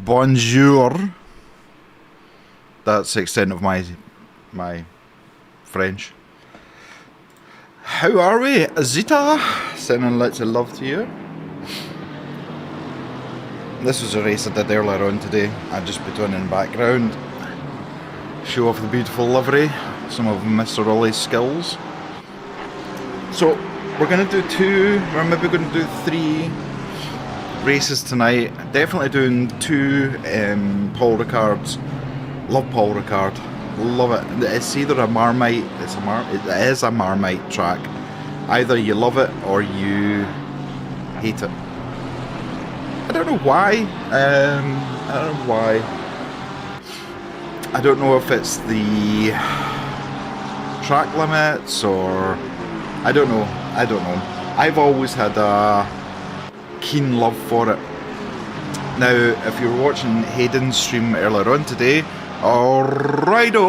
Bonjour. That's the extent of my French. How are we, Zita? Sending lots of love to you. This was a race I did earlier on today. I just put on in the background. Show off the beautiful livery. Some of Mr. Ollie's skills. So, we're going to do two, we're maybe going to do 3 races tonight. Definitely doing 2 Paul Ricards. Love Paul Ricard. Love it. It's either a Marmite, it is a Marmite track. Either you love it or you hate it. I don't know why. I don't know if it's the track limits or I don't know. I've always had a keen love for it. Now, if you were watching Hayden's stream earlier on today, alrighto,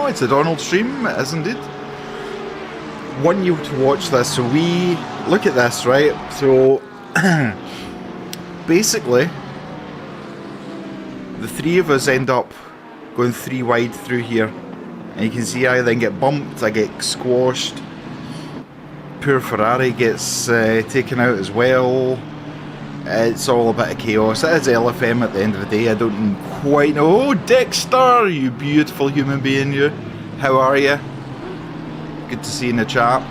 it's a Donald stream, it is indeed. Want you to watch this, so we look at this, right? So basically, the 3 of us end up going 3 wide through here, and you can see I then get bumped, I get squashed. Poor Ferrari gets taken out as well. It's all a bit of chaos. It is LFM at the end of the day. I don't quite know. Oh, Dexter, you beautiful human being, you. How are you? Good to see you in the chat.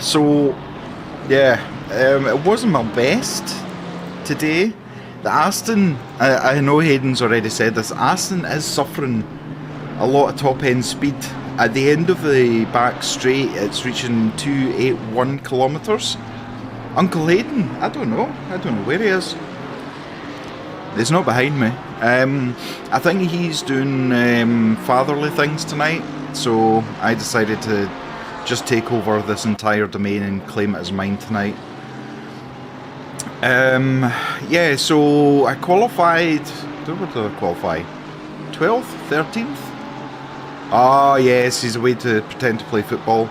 So, yeah, it wasn't my best today. The Aston, I know Hayden's already said this, Aston is suffering a lot of top end speed. At the end of the back straight, it's reaching 281 kilometres. Uncle Hayden, I don't know where he is. He's not behind me. I think he's doing fatherly things tonight, so I decided to just take over this entire domain and claim it as mine tonight. Yeah, so I qualified, what did I qualify? 12th? 13th? Ah, yes, he's away to pretend to play football.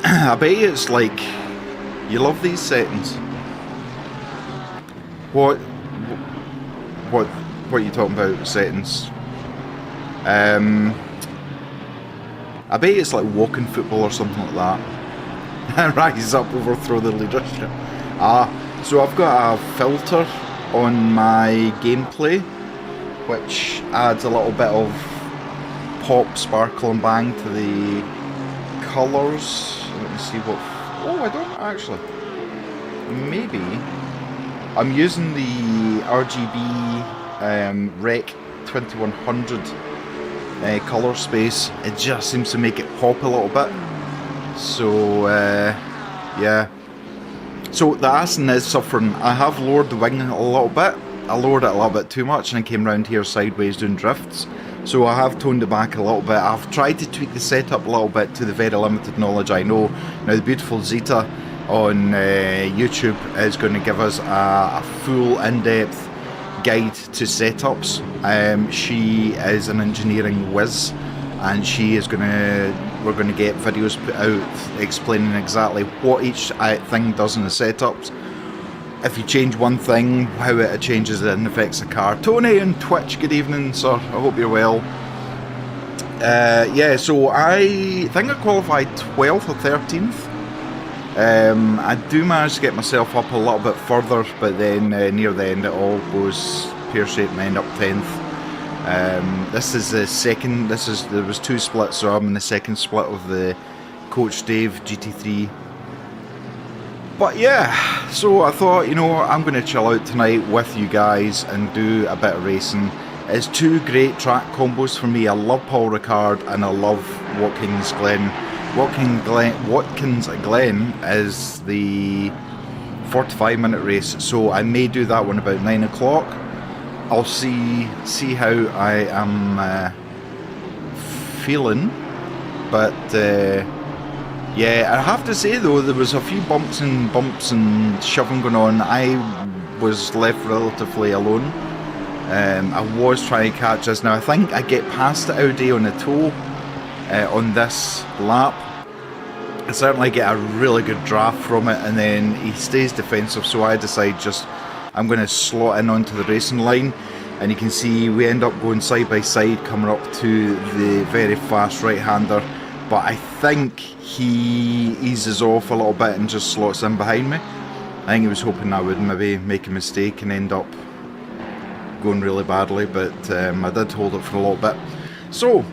I bet you it's like, you love these settings. What are you talking about, settings? I bet it's like walking football or something like that. Rise up, overthrow the leadership. So I've got a filter on my gameplay, which adds a little bit of pop, sparkle and bang to the colours. Let me see what... Oh, I don't actually. Maybe. I'm using the RGB Rec 2100 colour space. It just seems to make it pop a little bit. So, yeah. So the Aston is suffering. I have lowered the wing a little bit. I lowered it a little bit too much and I came round here sideways doing drifts. So I have toned it back a little bit. I've tried to tweak the setup a little bit to the very limited knowledge I know. Now the beautiful Zita on YouTube is going to give us a full in-depth guide to setups. She is an engineering whiz and we're going to get videos put out explaining exactly what each thing does in the setups. If you change one thing, how it changes it and affects the car. Tony on Twitch, good evening, sir. I hope you're well. Yeah, so I think I qualified 12th or 13th. I do manage to get myself up a little bit further, but then near the end it all goes pear-shaped and I end up 10th. This is the second, there was 2 splits, so I'm in the second split of the Coach Dave GT3. But yeah, so I thought, you know, I'm going to chill out tonight with you guys and do a bit of racing. It's 2 great track combos for me. I love Paul Ricard and I love Watkins Glen. Watkins Glen is the 45-minute race, so I may do that one about 9 o'clock. I'll see how I am feeling, but yeah, I have to say though, there was a few bumps and shoving going on. I was left relatively alone. I was trying to catch us. Now I think I get past the Audi on the toe on this lap. I certainly get a really good draft from it, and then he stays defensive, so I decide I'm going to slot in onto the racing line, and you can see we end up going side by side coming up to the very fast right-hander, but I think he eases off a little bit and just slots in behind me. I think he was hoping I would maybe make a mistake and end up going really badly, but I did hold it for a little bit. So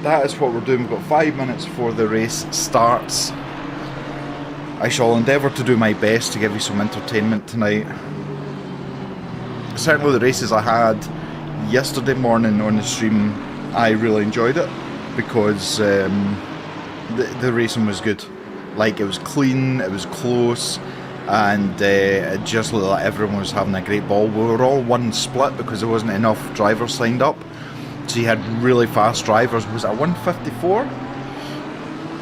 that is what we're doing. We've got 5 minutes before the race starts. I shall endeavour to do my best to give you some entertainment tonight. Certainly the races I had yesterday morning on the stream, I really enjoyed it, because the racing was good. Like, it was clean, it was close, and it just looked like everyone was having a great ball. We were all one split because there wasn't enough drivers signed up, so you had really fast drivers. Was it a 154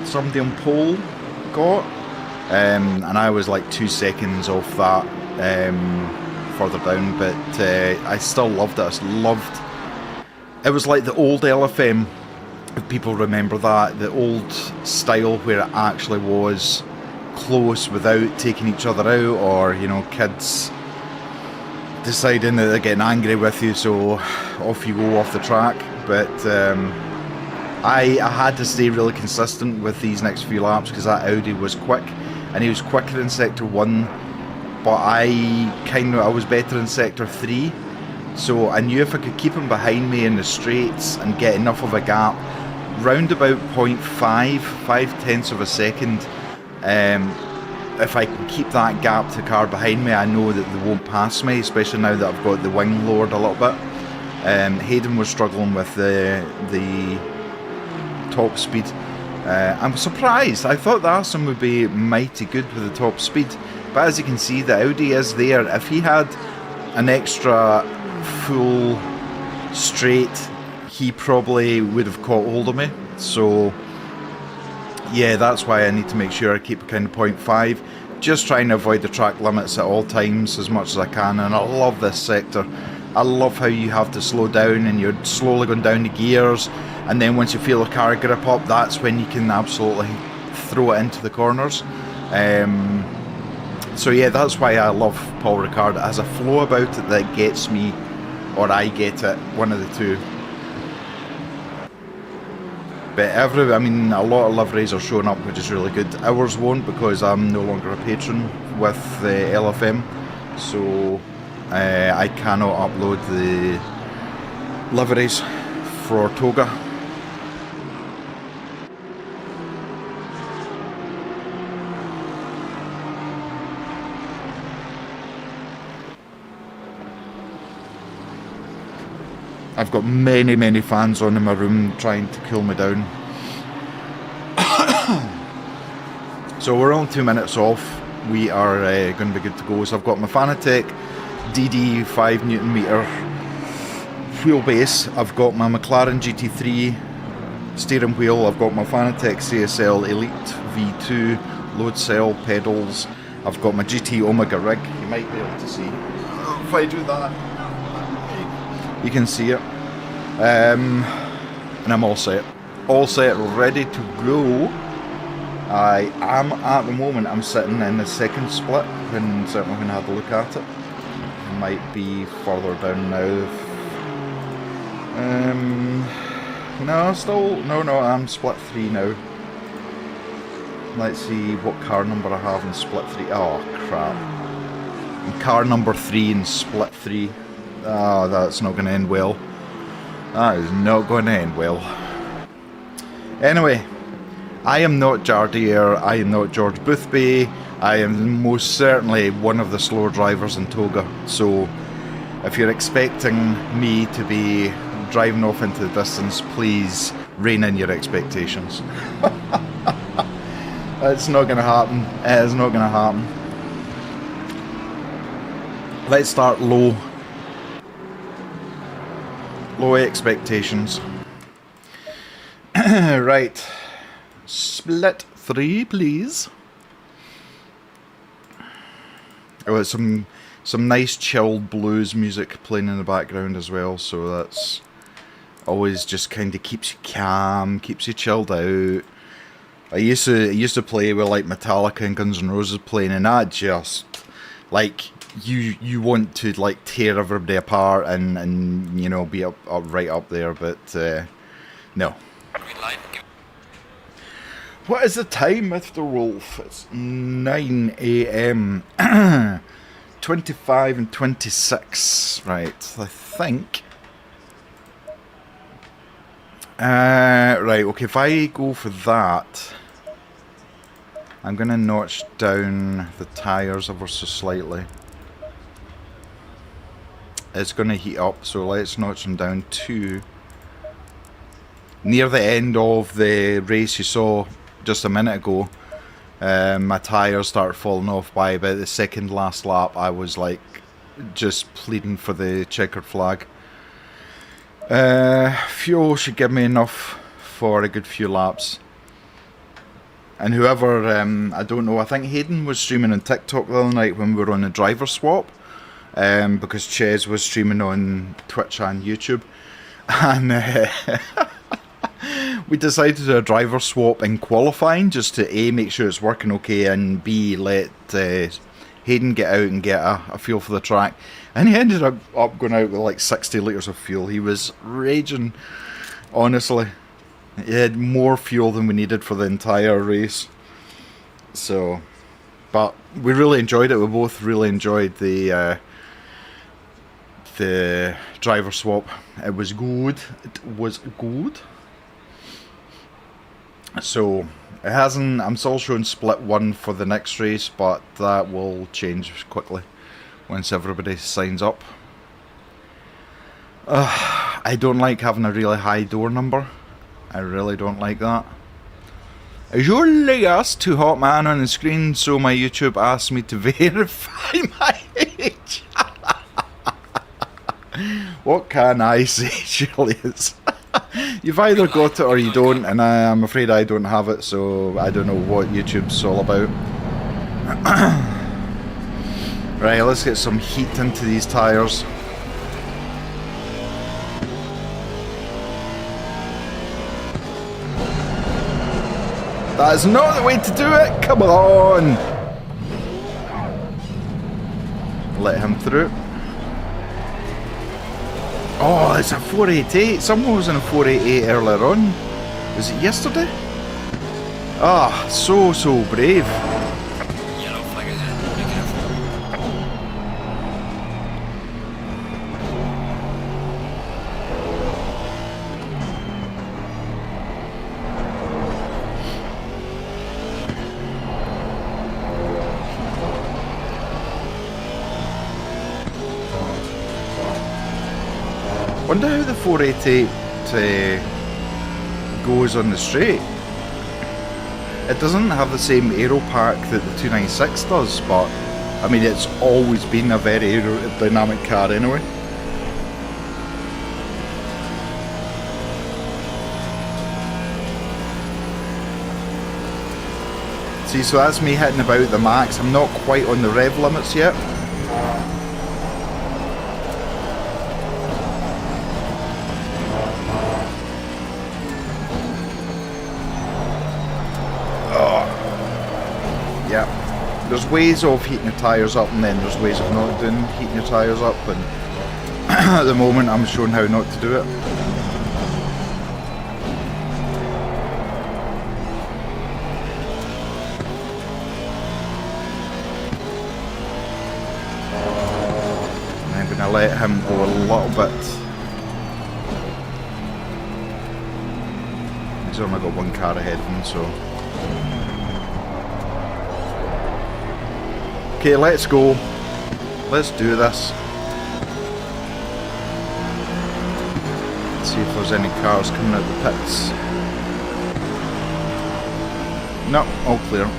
somebody on pole got? And I was like 2 seconds off that further down, but I still loved it. I loved it. Was like the old LFM, if people remember that, the old style where it actually was close without taking each other out, or, you know, kids deciding that they're getting angry with you, so off you go off the track. But I had to stay really consistent with these next few laps, because that Audi was quick, and he was quicker in sector 1, but I was better in sector 3, so I knew if I could keep him behind me in the straights and get enough of a gap, round about 0.5 of a second, if I can keep that gap to the car behind me, I know that they won't pass me, especially now that I've got the wing lowered a little bit. Hayden was struggling with the top speed. I'm surprised. I thought the Aston would be mighty good with the top speed, but as you can see, the Audi is there. If he had an extra full straight, he probably would have caught hold of me. So yeah, that's why I need to make sure I keep kind of 0.5, just trying to avoid the track limits at all times as much as I can. And I love this sector. I love how you have to slow down, and you're slowly going down the gears, and then once you feel the car grip up, that's when you can absolutely throw it into the corners. So yeah, that's why I love Paul Ricard. It has a flow about it that gets me, or I get it, one of the two. But a lot of liveries are showing up, which is really good. Ours won't, because I'm no longer a patron with LFM, so I cannot upload the liveries for Toga. I've got many fans on in my room trying to cool me down. So we're on 2 minutes off. We are going to be good to go. So I've got my Fanatec DD 5Nm wheelbase. I've got my McLaren GT3 steering wheel. I've got my Fanatec CSL Elite V2 load cell pedals. I've got my GT Omega rig. You might be able to see. If I do that, you can see it. And I'm all set, ready to go. I am, at the moment, I'm sitting in the second split, and certainly when I had a look at it, it might be further down now. No, I'm split 3 now. Let's see what car number I have in split 3. Oh crap, I'm car number 3 in split 3. Oh, that's not going to end well. That is not going to end well. Anyway, I am not Jardier, I am not George Boothby, I am most certainly one of the slower drivers in Toga, so if you're expecting me to be driving off into the distance, please rein in your expectations. It's not going to happen. It is not going to happen. Let's start low. Low expectations. Right. Split 3, please. Oh, some nice chilled blues music playing in the background as well, so that's always just kind of keeps you calm, keeps you chilled out. I used to play with like Metallica and Guns N' Roses playing, and that just, like, you want to like tear everybody apart and you know be up right up there, but no. What is the time, Mr. Wolf? It's 9 a.m. 25 and 26. Right, I think. Right, okay, if I go for that, I'm going to notch down the tyres ever so slightly. It's going to heat up, so let's notch them down to near the end of the race you saw just a minute ago. My tyres started falling off by about the second last lap. I was like just pleading for the checkered flag. Fuel should give me enough for a good few laps. And whoever, I don't know, I think Hayden was streaming on TikTok the other night when we were on the driver swap, because Ches was streaming on Twitch and YouTube. And we decided to do a driver swap in qualifying just to A, make sure it's working okay, and B, let Hayden get out and get a feel for the track. And he ended up going out with like 60 litres of fuel. He was raging, honestly. He had more fuel than we needed for the entire race. So, but we really enjoyed it. We both really enjoyed the driver swap. It was good. It was good. So it hasn't. I'm still showing split 1 for the next race, but that will change quickly once everybody signs up. I don't like having a really high door number. I really don't like that. Is your layers too hot, man, on the screen? So my YouTube asked me to verify my age. What can I say, Julius? You've either got it or you don't, and I'm afraid I don't have it, so I don't know what YouTube's all about. Right, let's get some heat into these tyres. That is not the way to do it! Come on! Let him through. Oh, it's a 488. Someone was in a 488 earlier on. Was it yesterday? Ah, so brave. Yellow flag ahead. Be careful. Wonder how the 488 goes on the straight. It doesn't have the same aero pack that the 296 does, but I mean it's always been a very aerodynamic car anyway. See, so that's me hitting about the max. I'm not quite on the rev limits yet. There's ways of heating your tyres up, and then there's ways of not doing heating your tyres up, and at the moment I'm showing how not to do it. And I'm going to let him go a little bit. He's only got one car ahead of him, so... Okay, let's go. Let's do this. Let's see if there's any cars coming out the pits. No, all clear.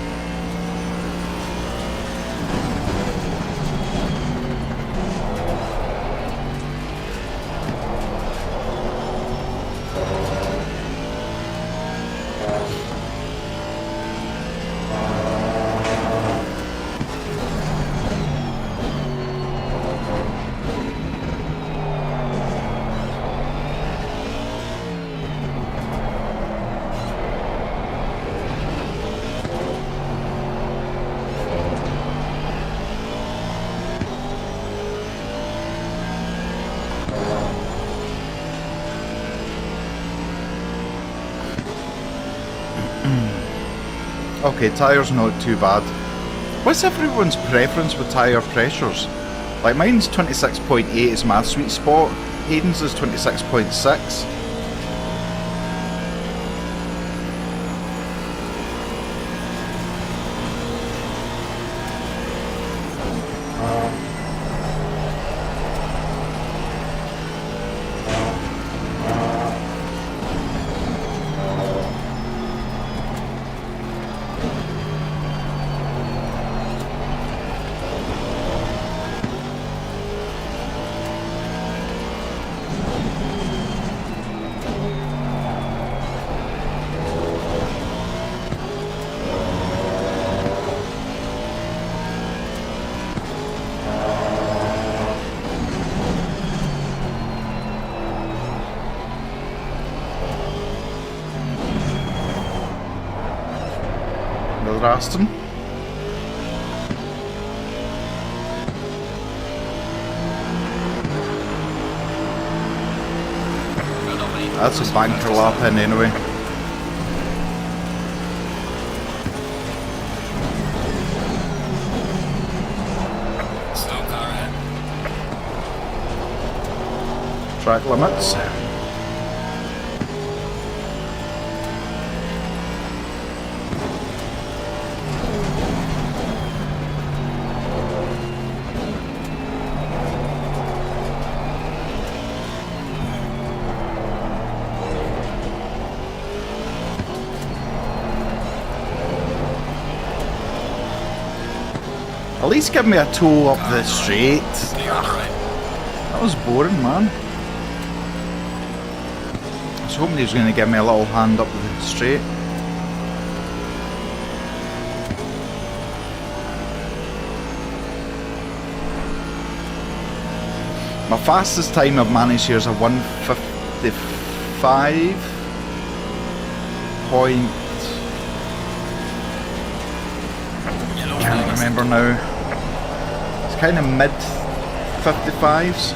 Okay, tyres not too bad. What's everyone's preference with tyre pressures? Like mine's 26.8 is my sweet spot. Hayden's is 26.6. Aston. That's a banker lap in anyway. Slow car in. Track limits. At least give me a tow up the straight. That was boring, man. I was hoping he was going to give me a little hand up the straight. My fastest time I've managed here is a 1:55. Can't remember now. It's kind of mid 55s.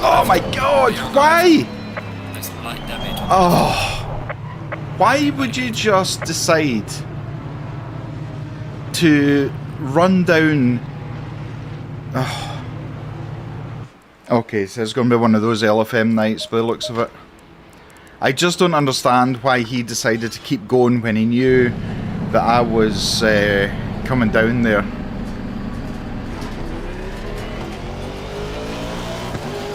Oh my god, why? Oh, why would you just decide to run down? Oh. Okay, so it's going to be one of those LFM nights by the looks of it. I just don't understand why he decided to keep going when he knew that I was coming down there.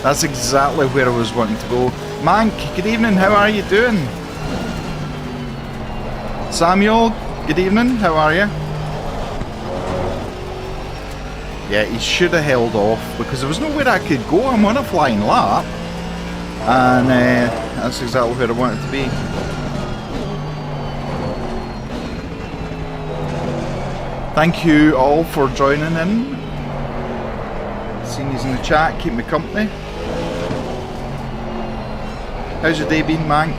That's exactly where I was wanting to go. Mank, good evening, how are you doing? Samuel, good evening, how are you? Yeah, he should have held off because there was nowhere I could go. I'm on a flying lap. And that's exactly where I wanted to be. Thank you all for joining in. Seeing you in the chat, keep me company. How's your day been, Mank?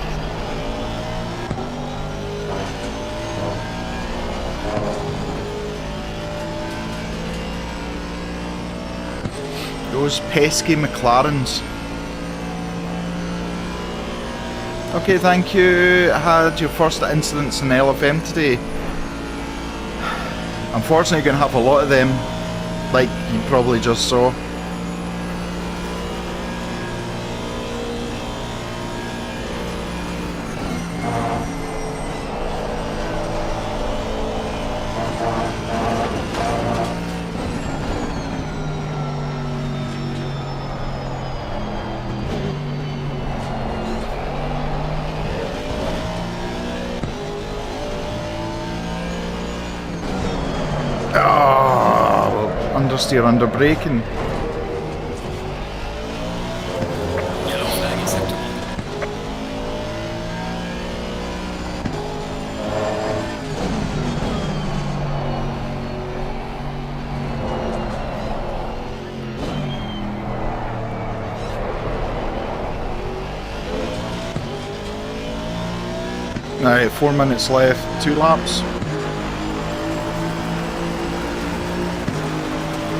Those pesky McLarens. Okay, thank you. I had your first incidents in LFM today. Unfortunately, you're going to have a lot of them, like you probably just saw. Understeer under braking. Yellow flag acceptable. Alright, 4 minutes left, 2 laps.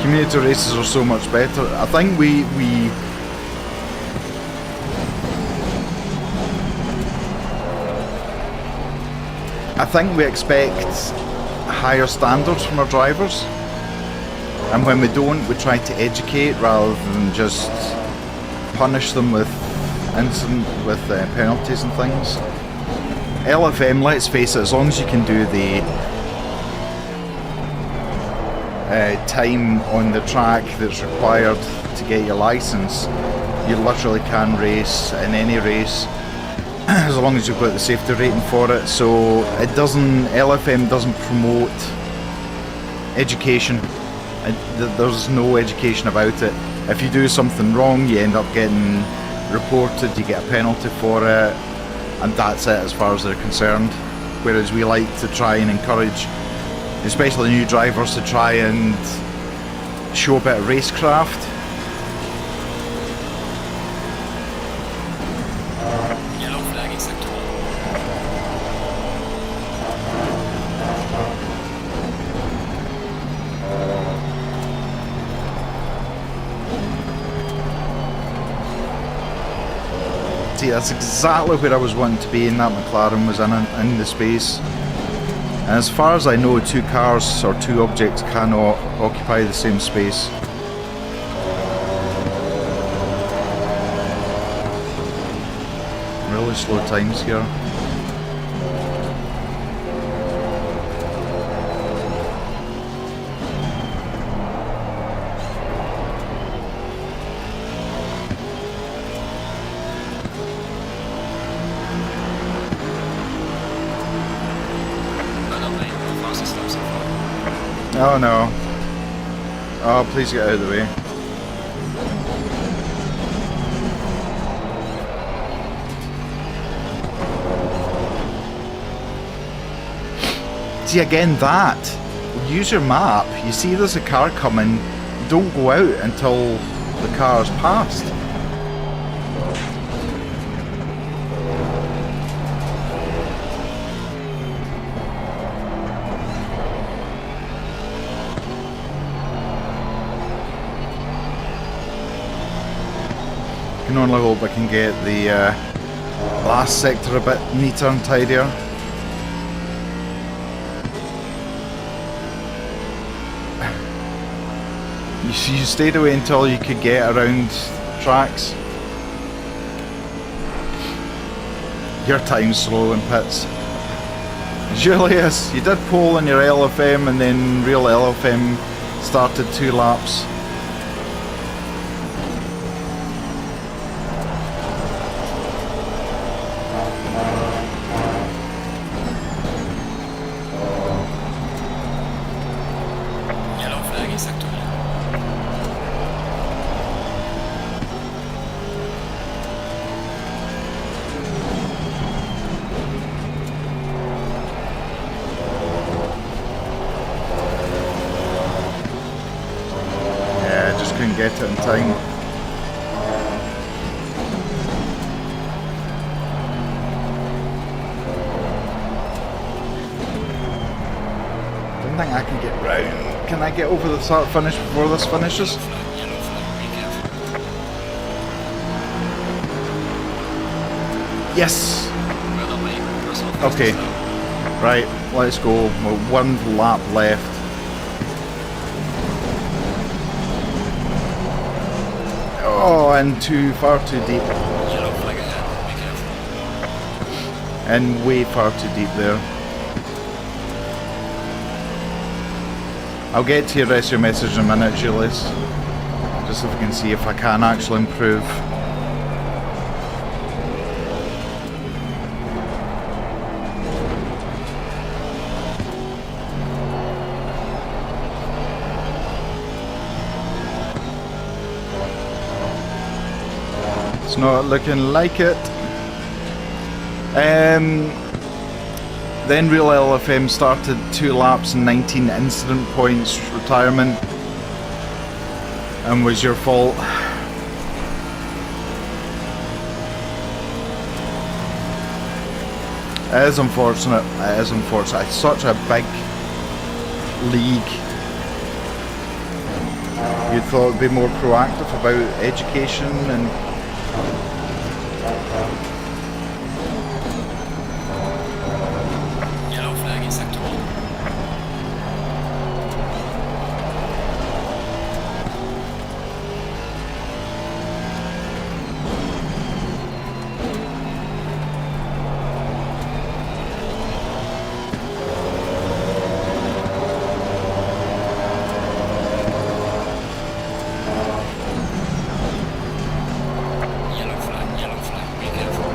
Community races are so much better. I think we expect higher standards from our drivers, and when we don't, we try to educate rather than just punish them with penalties and things. LFM, let's face it, as long as you can do the time on the track that's required to get your license, you literally can race in any race as long as you've got the safety rating for it. So LFM doesn't promote education. There's no education about it. If you do something wrong, you end up getting reported, you get a penalty for it, and that's it as far as they're concerned. Whereas we like to try and encourage, especially new drivers, to try and show a bit of racecraft. Yellow flag in sector 1. See, that's exactly where I was wanting to be, and that McLaren was in the space. And as far as I know, two cars or two objects cannot occupy the same space. Really slow times here. Oh no. Oh, please get out of the way. See, again, that. Use your map. You see there's a car coming, don't go out until the car's passed. I can only hope I can get the last sector a bit neater and tidier. You stayed away until you could get around tracks. Your time's slow in pits. It really is. You did pole in your LFM, and then real LFM started 2 laps. Get it in time. Don't think I can get round. Can I get over the start finish before this finishes? Yes! Okay. Right, let's go. We're 1 lap left. Oh, and far too deep. And way far too deep there. I'll get to your rest of your message in a minute, Julius. Just so we can see if I can actually improve. It's not looking like it. Then Real LFM started 2 laps and 19 incident points retirement, and was your fault. It is unfortunate. It is unfortunate. It's such a big league. You thought it'd be more proactive about education and... Yellow flag in sector 1. Yellow flag, be careful.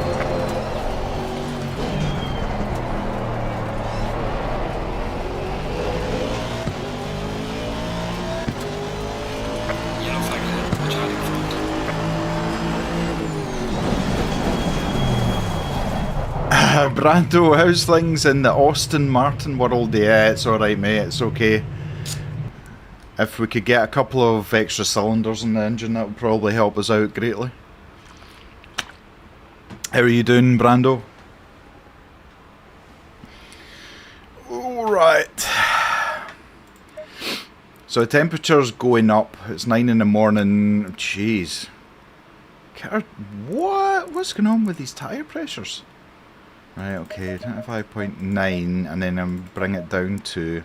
Yellow flag ahead, watch out in front. Brando, how's things in the Austin Martin world? Yeah, it's alright, mate, it's okay. If we could get a couple of extra cylinders in the engine, that would probably help us out greatly. How are you doing, Brando? Alright. So the temperature's going up. It's 9 in the morning. Jeez. What? What's going on with these tyre pressures? Right, okay, 25.9, and then bring it down to...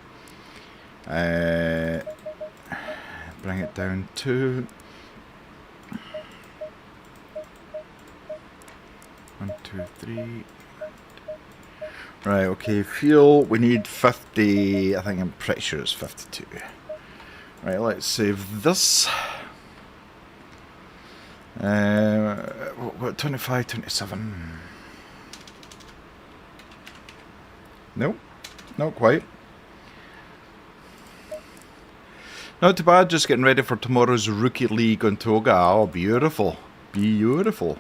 bring it down to... 1, 2, 3... Right, okay, fuel, we need 50, I think I'm pretty sure it's 52. Right, let's save this. What, 25, 27... Nope, not quite. Not too bad, just getting ready for tomorrow's Rookie League on Toga. Oh, beautiful. Beautiful.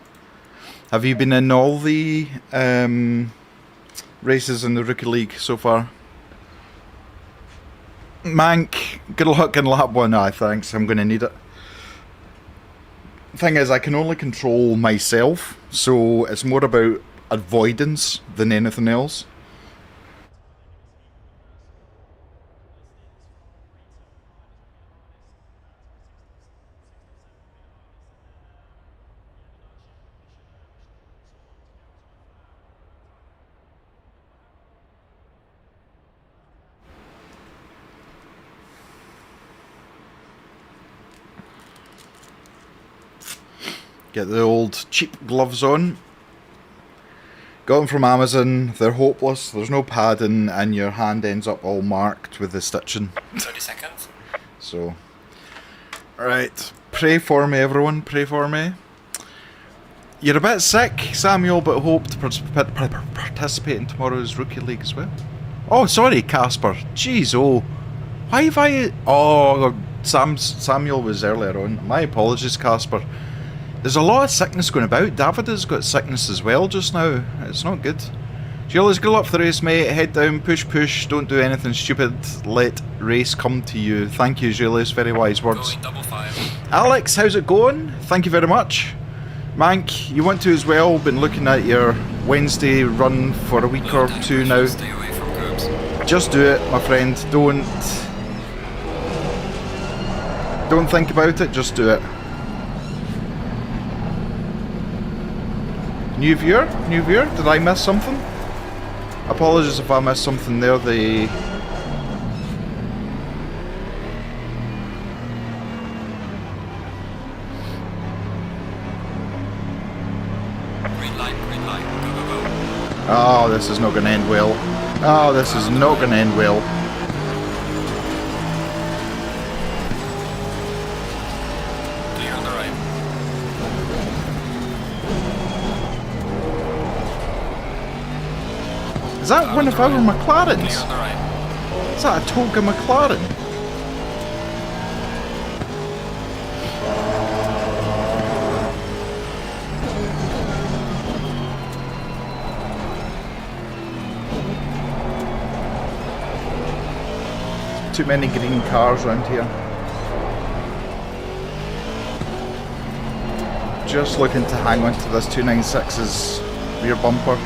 Have you been in all the races in the Rookie League so far? Mank, good luck in lap 1. Aye, thanks, I'm going to need it. Thing is, I can only control myself, so it's more about avoidance than anything else. Get the old cheap gloves on. Got them from Amazon. They're hopeless. There's no padding and your hand ends up all marked with the stitching. 30 seconds. So, right. Pray for me, everyone. Pray for me. You're a bit sick, Samuel, but hope to participate in tomorrow's Rookie League as well. Oh, sorry, Casper. Jeez, oh. Why have I... Oh, Samuel was earlier on. My apologies, Casper. There's a lot of sickness going about. David has got sickness as well just now. It's not good. Julius, good luck for the race, mate. Head down, push, push. Don't do anything stupid. Let race come to you. Thank you, Julius. Very wise words. Going 5-5. Alex, how's it going? Thank you very much. Mank, you want to as well. Been looking at your Wednesday run for a week or two now. Stay away from curbs. Just do it, my friend. Don't think about it. Just do it. New viewer? New viewer? Did I miss something? Apologies if I missed something there. The... Green light, go, go, go. Oh, this is not going to end well. Oh, this is not going to end well. Clear on the right. Is that one of our Clear McLarens? on the right. Is that a Toga McLaren? Too many green cars around here. Just looking to hang on to this 296's rear bumper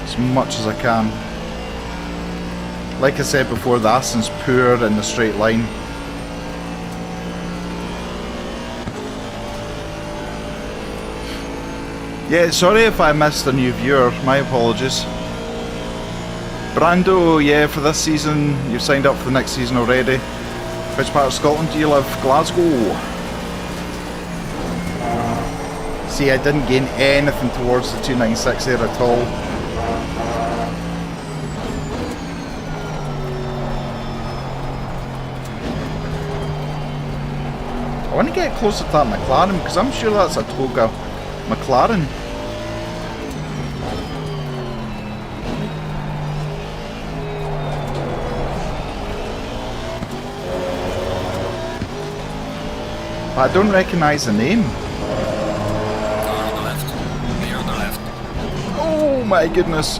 as much as I can. Like I said before, the Aston's poor in the straight line. Yeah, sorry if I missed a new viewer, my apologies. Brando, yeah, for this season, you've signed up for the next season already. Which part of Scotland do you live? Glasgow. See, I didn't gain anything towards the 296 there at all. I want to get closer to that McLaren because I'm sure that's a Toga McLaren. But I don't recognise the name. Car on the left. Clear on the left. Oh my goodness.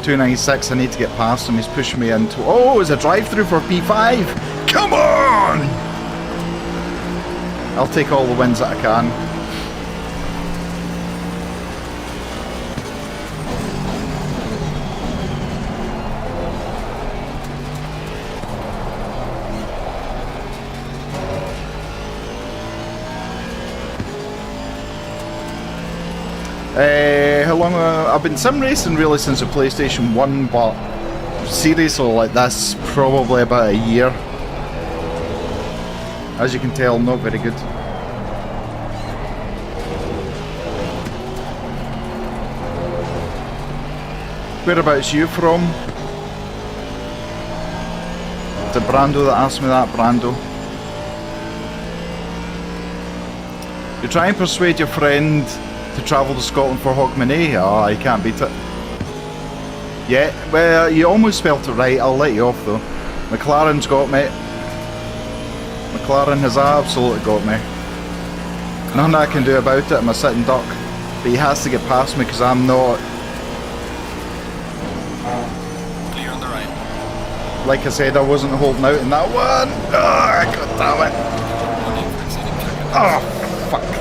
.296, I need to get past him, he's pushing me into... Oh, it's a drive-through for P5! Come on! I'll take all the wins that I can. How long I've been sim racing really since the PlayStation 1, but seriously like this, probably about a year. As you can tell, not very good. Whereabouts you from? It's a Brando that asked me that, Brando. You try and persuade your friend to travel to Scotland for Hogmanay? Oh, you can't beat it. Yeah, well, you almost spelt it right. I'll let you off though. McLaren's got me. McLaren has absolutely got me. Nothing I can do about it. I'm a sitting duck. But he has to get past me because I'm not. Clear on the right. Like I said, I wasn't holding out in that one. Oh, God damn it. Warning for exceeding check. Oh, fuck.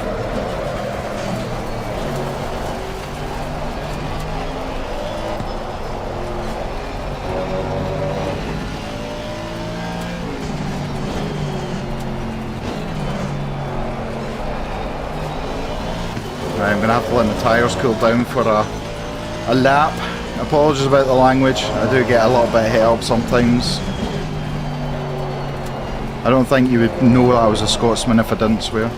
I'm going to have to let my tyres cool down for a lap. Apologies about the language, I do get a little bit het up sometimes. I don't think you would know I was a Scotsman if I didn't swear.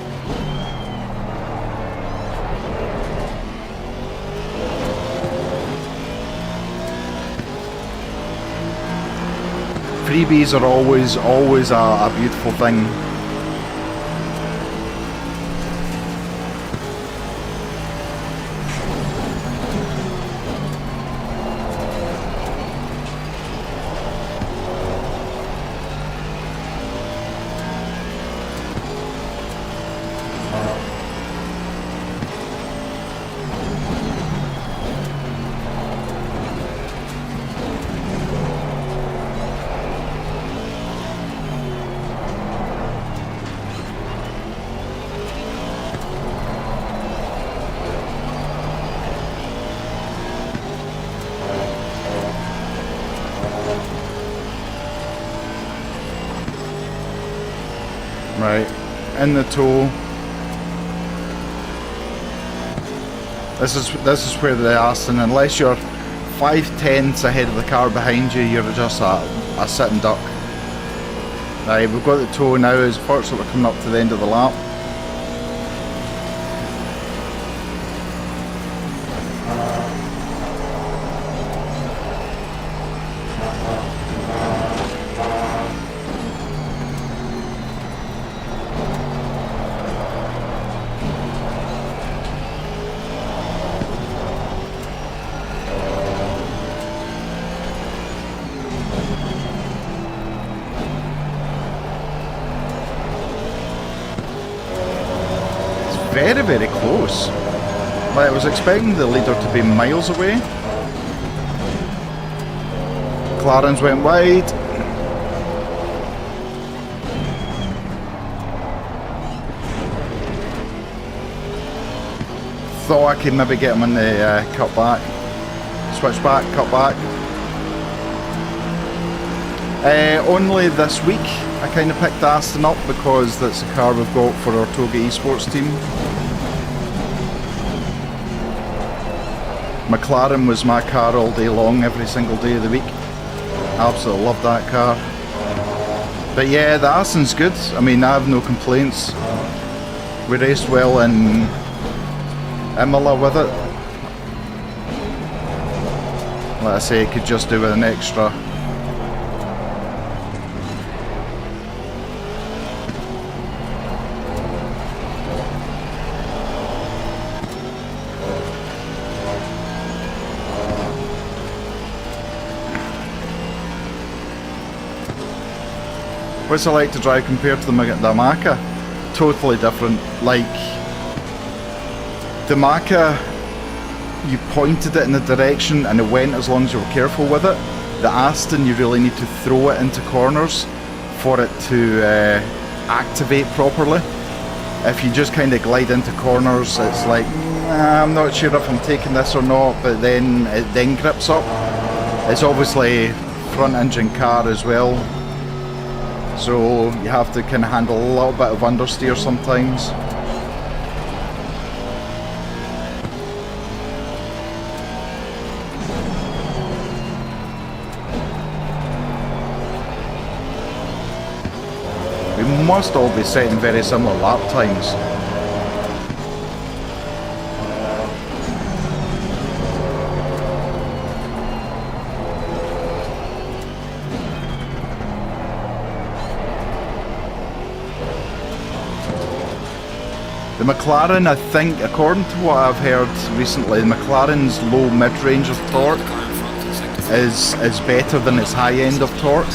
Freebies are always a beautiful thing. Right, in the toe. This is where they asked, and unless you're 5/10 ahead of the car behind you, you're just a sitting duck. Right, we've got the toe now. As fortunately we're coming up to the end of the lap. Very, very close. Like, I was expecting the leader to be miles away. Clarence went wide. thought I could maybe get him in the cutback. Switchback, cutback. Only this week I kind of picked Aston up because that's the car we've got for our Toga esports team. McLaren was my car all day long, every single day of the week. Absolutely love that car. But yeah, the Aston's good. I mean, I have no complaints. We raced well in Imola with it. Like I say, could just do with an extra. What's it like to drive compared to the Maka? Totally different. Like, the Maka, you pointed it in the direction and it went as long as you were careful with it. The Aston, you really need to throw it into corners for it to activate properly. If you just kind of glide into corners, it's like, I'm not sure if I'm taking this or not, but then it then grips up. It's obviously front engine car as well, so you have to kind of handle a little bit of understeer sometimes. We must all be setting very similar lap times. The McLaren, I think, according to what I've heard recently, the McLaren's low mid-range of torque is better than its high end of torque.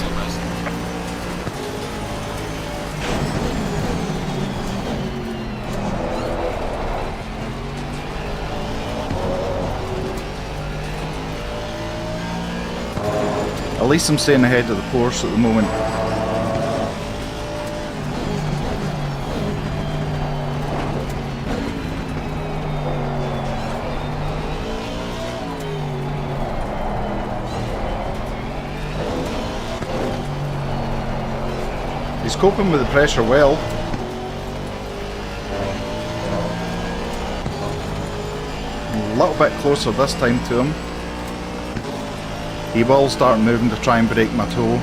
At least I'm staying ahead of the Corsa at the moment. He's coping with the pressure well. A little bit closer this time to him. He will start moving to try and break my toe.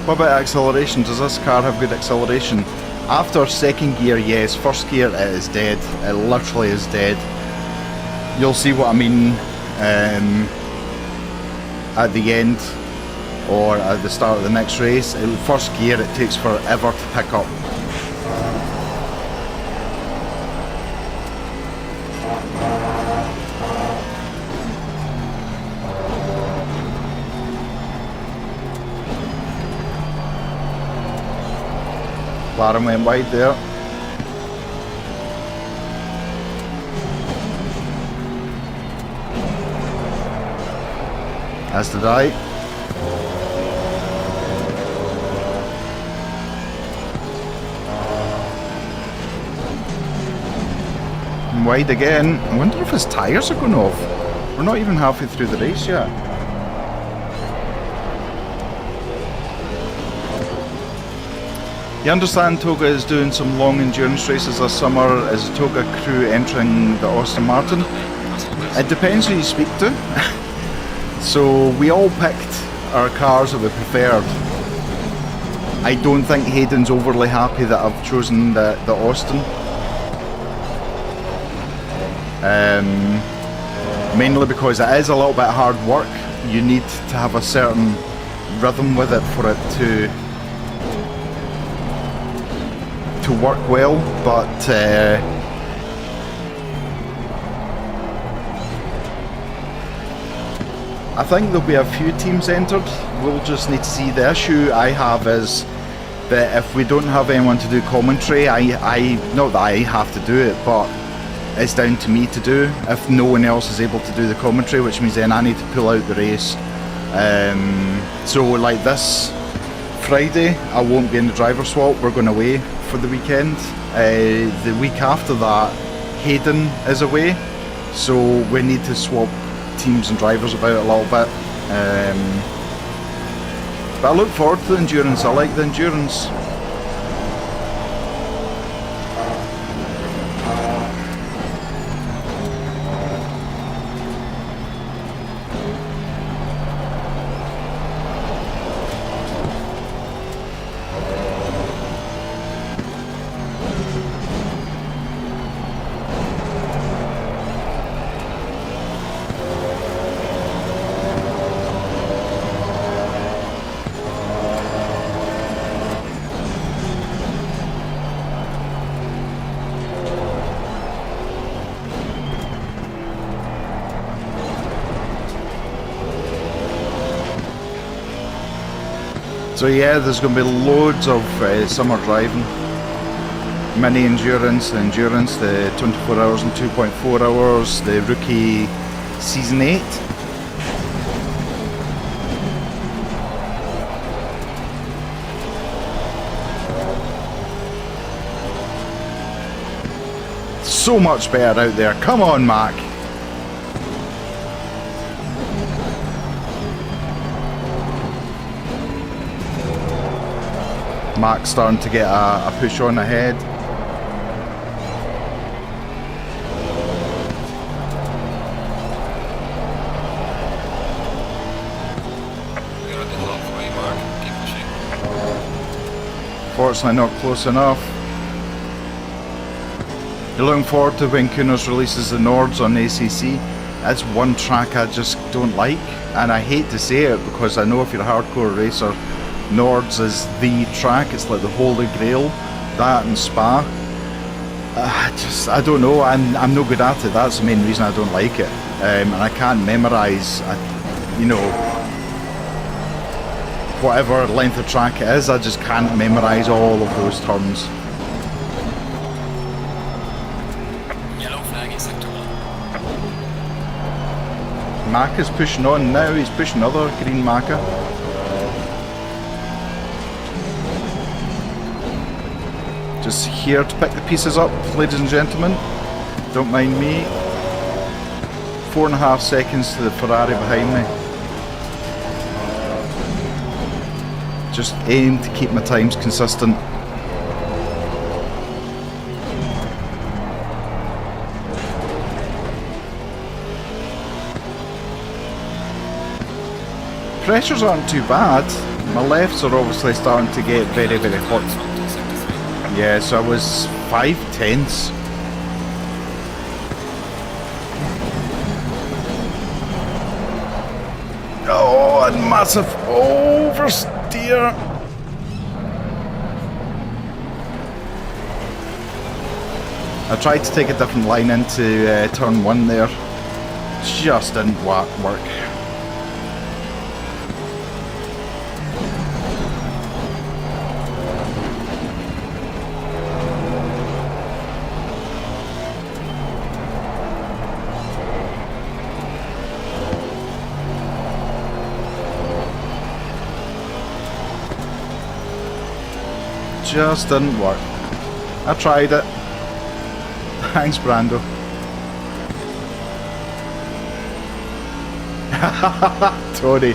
What about acceleration? Does this car have good acceleration? After second gear, yes. First gear, it is dead. It literally is dead. You'll see what I mean at the end or at the start of the next race. First gear, it takes forever to pick up. McLaren went wide there. As did I. And wide again. I wonder if his tyres are going off. We're not even halfway through the race yet. You understand Toga is doing some long endurance races this summer. Is the Toga crew entering the Aston Martin? It depends who you speak to. So we all picked our cars that we preferred. I don't think Hayden's overly happy that I've chosen the Aston. Mainly because it is a little bit hard work. You need to have a certain rhythm with it for it to work well, but I think there'll be a few teams entered. We'll just need to see. The issue I have is that if we don't have anyone to do commentary, I not that I have to do it, but it's down to me to do if no one else is able to do the commentary, which means then I need to pull out the race. So like this Friday I won't be in the driver swap, we're going away for the weekend. The week after that Hayden is away, So we need to swap teams and drivers about a little bit. But I look forward to the endurance. I like the endurance. So yeah, there's going to be loads of summer driving. Mini endurance, the endurance, the 24 hours and 2.4 hours, the rookie season 8. So much better out there. Come on, Mac. Mac's starting to get a push on ahead. We're at the halfway mark. Keep pushing. Fortunately not close enough. You're looking forward to when Kunos releases the Nords on ACC. That's one track I just don't like, and I hate to say it because I know if you're a hardcore racer, Nords is the track. It's like the holy grail. That and Spa. I don't know. I'm no good at it. That's the main reason I don't like it. And I can't memorise, you know, whatever length of track it is. I just can't memorise all of those turns. Yellow flag in sector 1. Mac is pushing on now. He's pushing other green Maca. Just here to pick the pieces up, ladies and gentlemen. Don't mind me. 4.5 seconds to the Ferrari behind me. Just aim to keep my times consistent. Pressures aren't too bad. My lefts are obviously starting to get very, very hot. Yeah, so I was 5/10. Oh, a massive oversteer. I tried to take a different line into turn 1 there. Just didn't work. Just didn't work. I tried it. Thanks, Brando. Tony.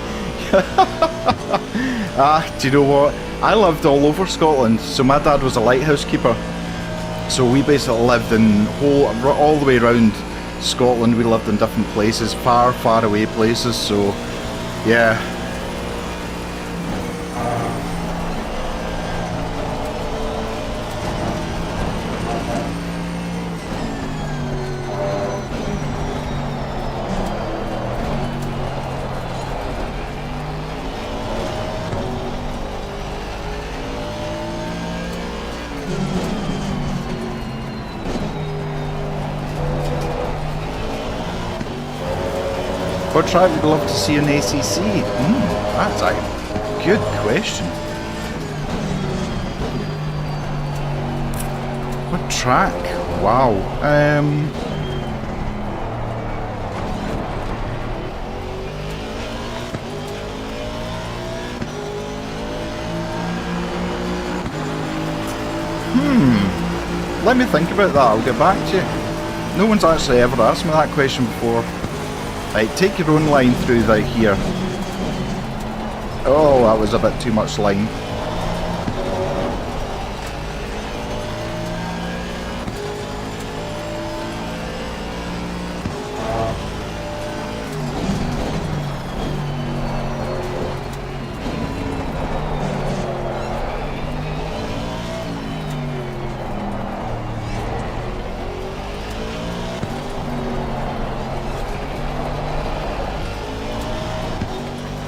Do you know what? I lived all over Scotland. So my dad was a lighthouse keeper. So we basically lived in all the way around Scotland. We lived in different places, far, far away places. So, yeah. What track would you love to see in ACC? That's a good question. What track? Wow. Let me think about that. I'll get back to you. No one's actually ever asked me that question before. Right, take your own line through here. Oh, that was a bit too much line.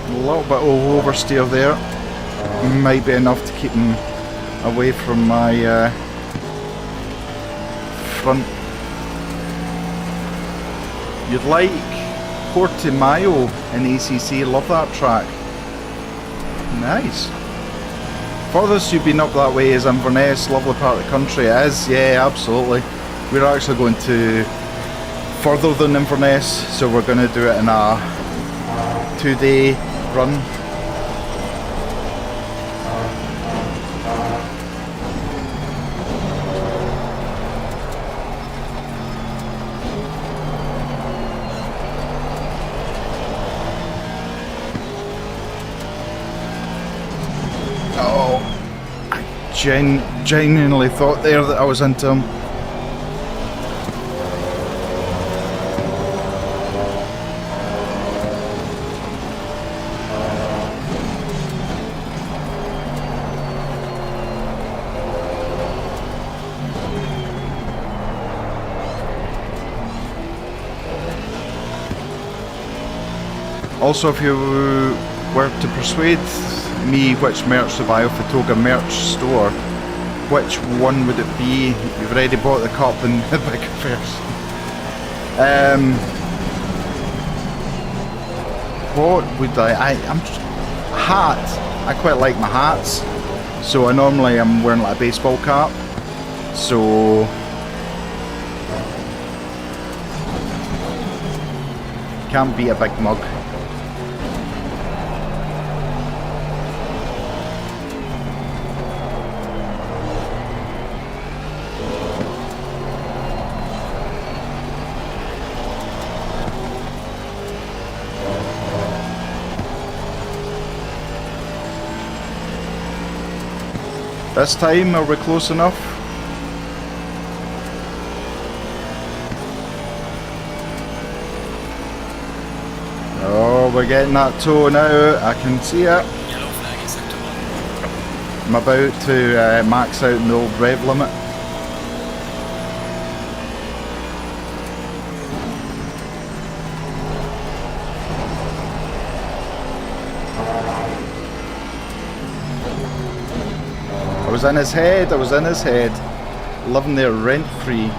A little bit of oversteer there. Might be enough to keep him away from my front. You'd like Portimao in ACC, love that track. Nice. Furthest you've been up that way is Inverness, lovely part of the country. It is, yeah, absolutely. We're actually going to further than Inverness, so we're going to do it in a 2-day run. Oh, I genuinely thought there that I was into him. Also, if you were to persuade me which merch to buy off the Toga merch store, which one would it be? You've already bought the cup and the big affairs. What would I'm just, hat. I quite like my hats. So I normally am wearing like a baseball cap. So can't beat a big mug. This time, are we close enough? Oh, we're getting that toe now. I can see it. Yellow flag in sector 1. I'm about to max out in the old rev limit. I was in his head, I was in his head. Living there rent free.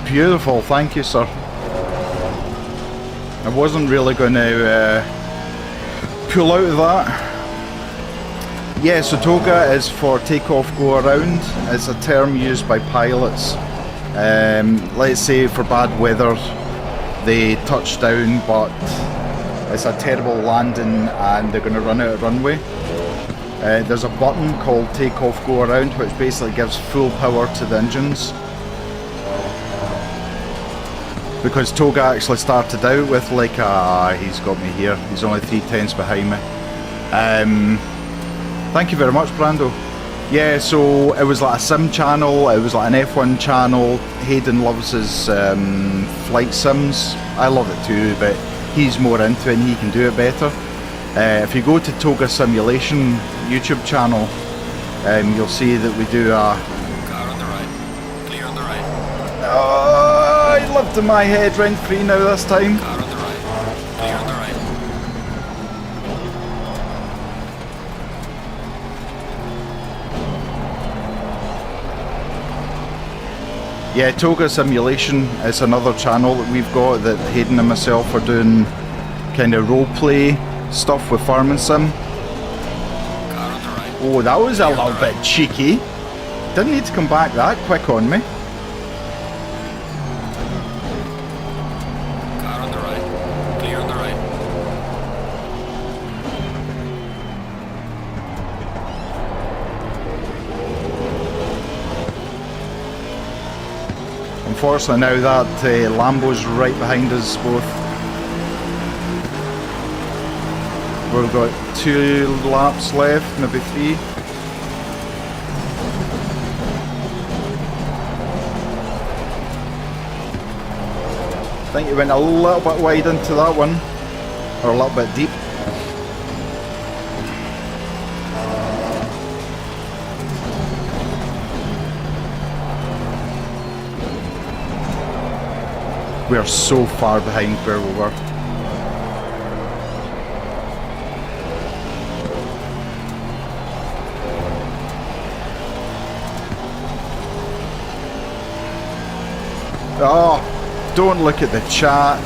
Beautiful, thank you, sir. I wasn't really going to pull out of that. Yeah, so TOGA is for take off, go around. It's a term used by pilots. Let's say for bad weather, they touch down, but it's a terrible landing and they're going to run out of runway. There's a button called take off, go around, which basically gives full power to the engines. Because TOGA actually started out with like he's got me here, he's only 3/10 behind me. Thank you very much, Brando. Yeah, so it was like a sim channel, it was like an F1 channel. Hayden loves his flight sims. I love it too, but he's more into it and he can do it better. If you go to TOGA Simulation YouTube channel, you'll see that we do a Car on the right. it lived in my head rent free now this time. Car on the right. Clear on the right. Yeah, Toga Simulation is another channel that we've got that Hayden and myself are doing kind of roleplay stuff with Farming Sim. Car on the right. Oh, that was a little bit cheeky. Didn't need to come back that quick on me. Car on the right. Clear on the right. Unfortunately now that Lambo's right behind us both. We've got 2 laps left, maybe 3. I think you went a little bit wide into that one, or a little bit deep. We are so far behind where we were. Oh, don't look at the chat.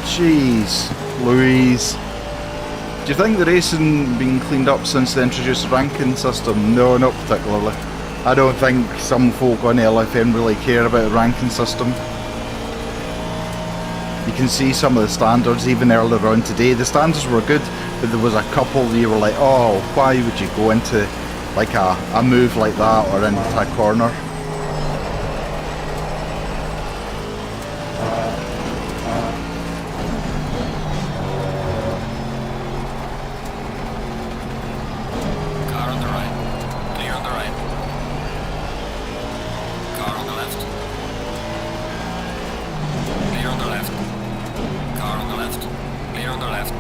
Jeez, Louise. Do you think the racing been cleaned up since they introduced the ranking system? No, not particularly. I don't think some folk on LFM really care about the ranking system. You can see some of the standards even earlier on today. The standards were good, but there was a couple that you were like, oh, why would you go into like a move like that or into a corner? Car on the right. Clear on the right. Car on the left. Clear on the left. Car on the left. Clear on the left.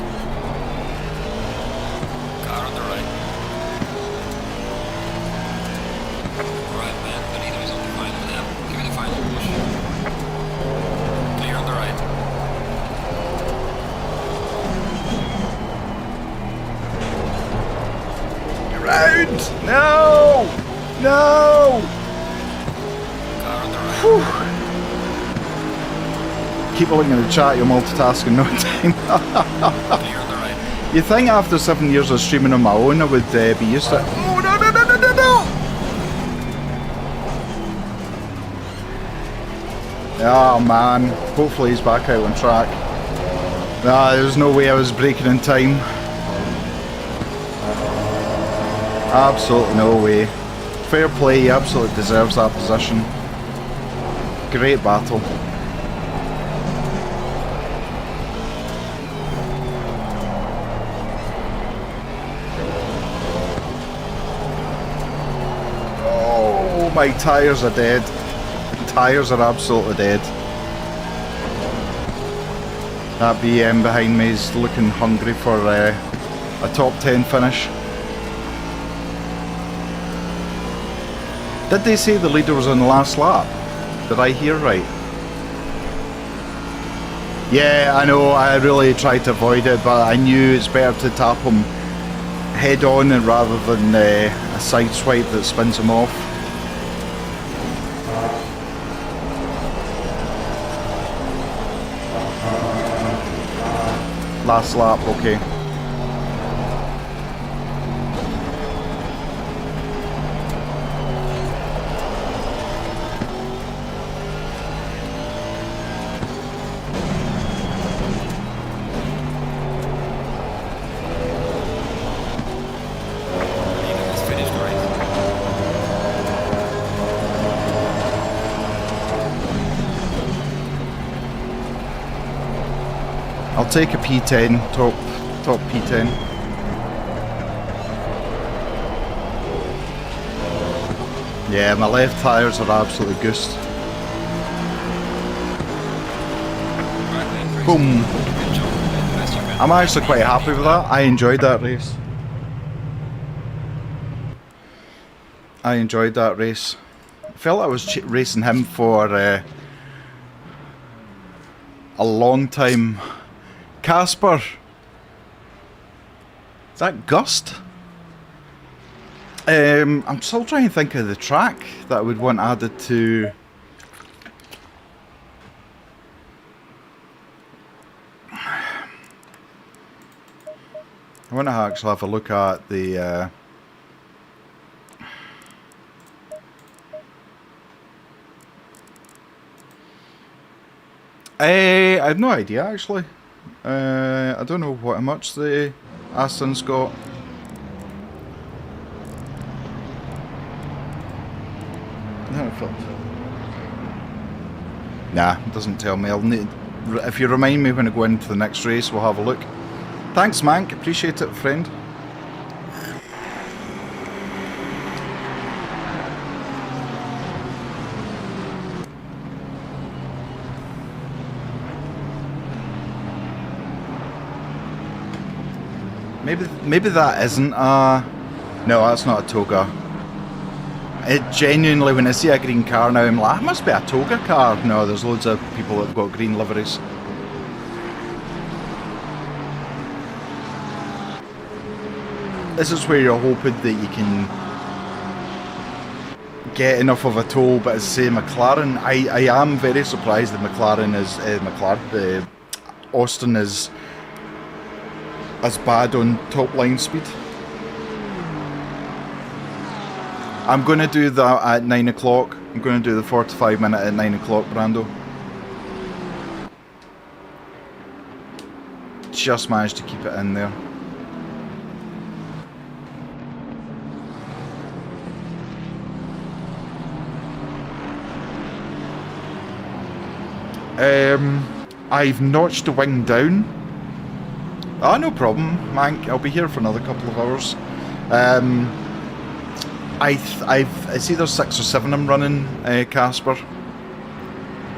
Car on the right. Alright, man. The leader is on the final lap. Give me the final push. Clear on the right. Around! No! No! Car on the right. Whew. Keep looking at the chat, you're multitasking no time. Clear on the right. You think after 7 years of streaming on my own I would be used to it? Oh, no, no, no, no, no, no! Oh man, hopefully he's back out on track. Nah, there's no way I was breaking in time. Absolutely no way. Fair play, he absolutely deserves that position. Great battle. Oh, my tyres are dead. Tyres are absolutely dead. That BM behind me is looking hungry for a top 10 finish. Did they say the leader was on the last lap? Did I hear right? Yeah, I know, I really tried to avoid it, but I knew it's better to tap him head on rather than a side swipe that spins him off. Last lap, okay. I'll take a P10, top P10. Yeah, my left tyres are absolutely goosed. Boom. I'm actually quite happy with that. I enjoyed that race. I felt I was racing him for a long time. Casper. Is that Gust? I'm still trying to think of the track that I would want added to. I want to actually have a look at the. I have no idea actually. I don't know how much the Aston's got. Nah, it doesn't tell me. I'll need. If you remind me when I go into the next race, we'll have a look. Thanks, Mank. Appreciate it, friend. Maybe that isn't a... No, that's not a toga. It genuinely, when I see a green car now, I'm like, it must be a toga car. No, there's loads of people that have got green liveries. This is where you're hoping that you can get enough of a toll, but as I say, McLaren, I am very surprised that McLaren is... Austin is as bad on top line speed. I'm going to do that at 9 o'clock. I'm going to do the 45 minute at 9 o'clock, Brando. Just managed to keep it in there. I've notched the wing down. Ah, no problem, Mank. I'll be here for another couple of hours. I see there's 6 or 7 I'm running, Casper.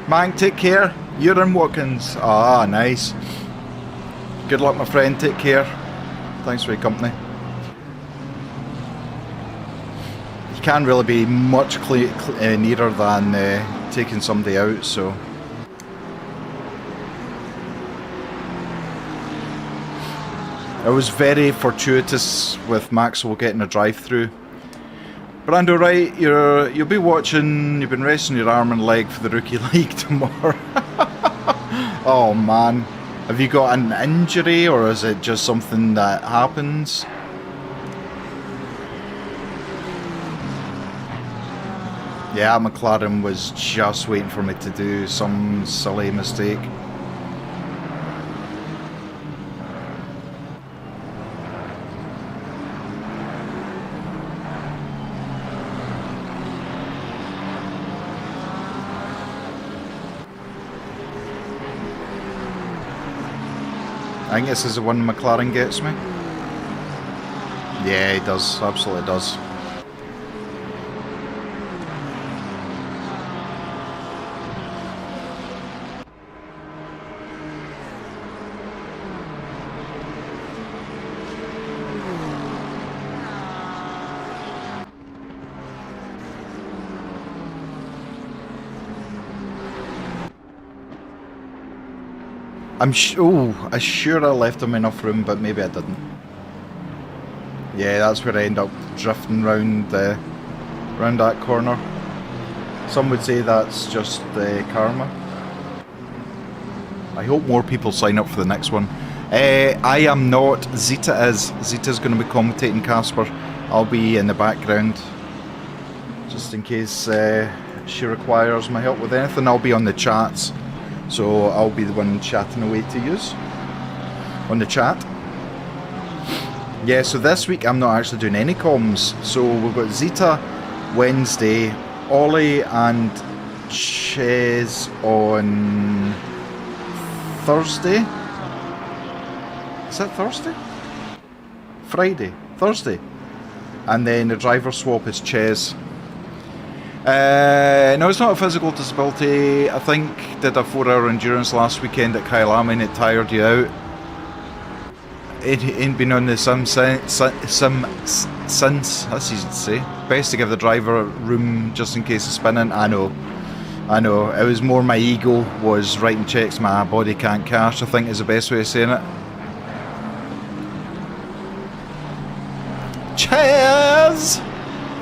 Mank, take care. You're in Watkins. Ah, nice. Good luck, my friend. Take care. Thanks for your company. You can't really be much nearer than taking somebody out, so... It was very fortuitous with Maxwell getting a drive-through. Brando, right, you'll be watching, you've been resting your arm and leg for the Rookie League tomorrow. Oh man, have you got an injury or is it just something that happens? Yeah, McLaren was just waiting for me to do some silly mistake. I think this is the one McLaren gets me. Yeah, he does. Absolutely does. I'm sure I left him enough room, but maybe I didn't. Yeah, that's where I end up drifting round that corner. Some would say that's just karma. I hope more people sign up for the next one. I am not. Zita is. Zita's going to be commentating, Casper. I'll be in the background, just in case she requires my help with anything. I'll be on the chats. So I'll be the one chatting away to yous on the chat. Yeah, so this week I'm not actually doing any comms. So we've got Zita Wednesday, Ollie and Ches on Thursday. Is that Thursday? Friday. Thursday. And then the driver swap is Ches. No, it's not a physical disability. I think did a 4-hour endurance last weekend at Kyalami and it tired you out. It ain't been on the sim since, that's easy to say. Best to give the driver room just in case of spinning. I know. I know, it was more my ego was writing checks my body can't cash, I think is the best way of saying it. Cheers!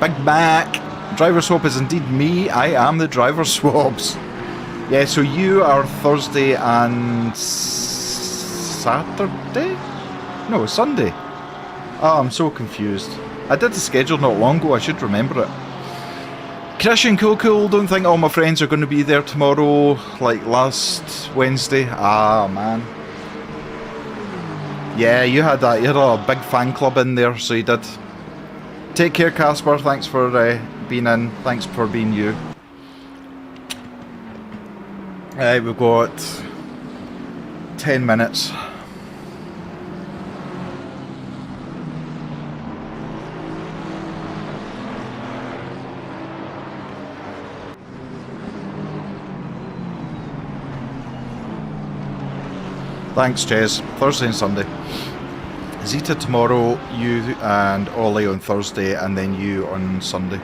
Big Mac! Driver swap is indeed me, I am the driver swaps. Yeah, so you are Thursday and Saturday? No, Sunday. Oh, I'm so confused. I did the schedule not long ago, I should remember it. Christian Cool, don't think all my friends are going to be there tomorrow, like last Wednesday. Ah, man. Yeah, you had a big fan club in there, so you did. Take care, Casper. Thanks for being in. Thanks for being you. We've got 10 minutes. Thanks, Jez. Thursday and Sunday. Zeta tomorrow, you and Ollie on Thursday, and then you on Sunday.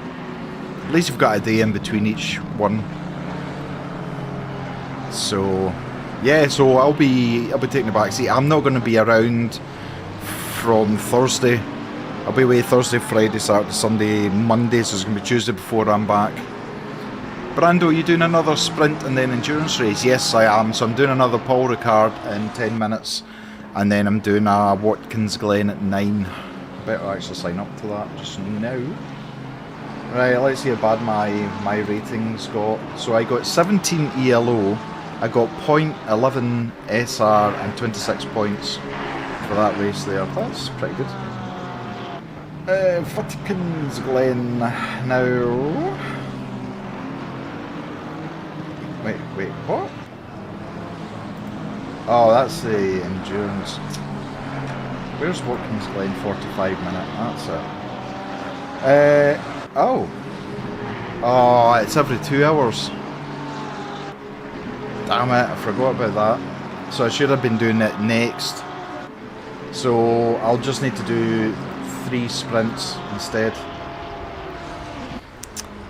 At least you've got a day in between each one. So, yeah, so I'll be taking the back seat. I'm not going to be around from Thursday. I'll be away Thursday, Friday, Saturday, Sunday, Monday, so it's going to be Tuesday before I'm back. Brando, you doing another sprint and then endurance race? Yes, I am. So I'm doing another Paul Ricard in 10 minutes. And then I'm doing a Watkins Glen at 9. I better actually sign up to that just now. Right, let's see how bad my ratings got. So I got 17 ELO. I got 0.11 SR and 26 points for that race there. That's pretty good. Watkins Glen now. Wait, what? Oh, that's the endurance. Where's Watkins Glen 45 minute? That's it. Oh, it's every 2 hours. Damn it, I forgot about that. So I should have been doing it next. So I'll just need to do 3 sprints instead.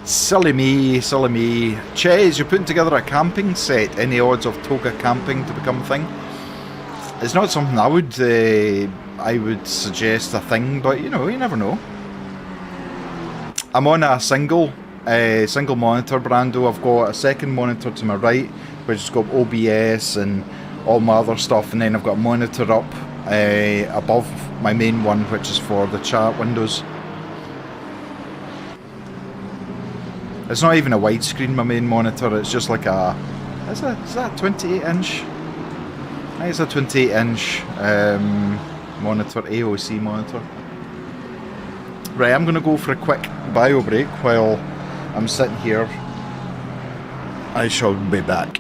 Silly me, silly me. Ches, you're putting together a camping set. Any odds of toga camping to become a thing? It's not something I would suggest a thing, but you know, you never know. I'm on a single monitor, Brando. I've got a second monitor to my right, which has got OBS and all my other stuff, and then I've got a monitor up above my main one, which is for the chat windows. It's not even a widescreen, my main monitor, it's just like a... Is that 28 inch? I think it's a 28 inch monitor, AOC monitor. Right, I'm going to go for a quick bio break while I'm sitting here. I shall be back.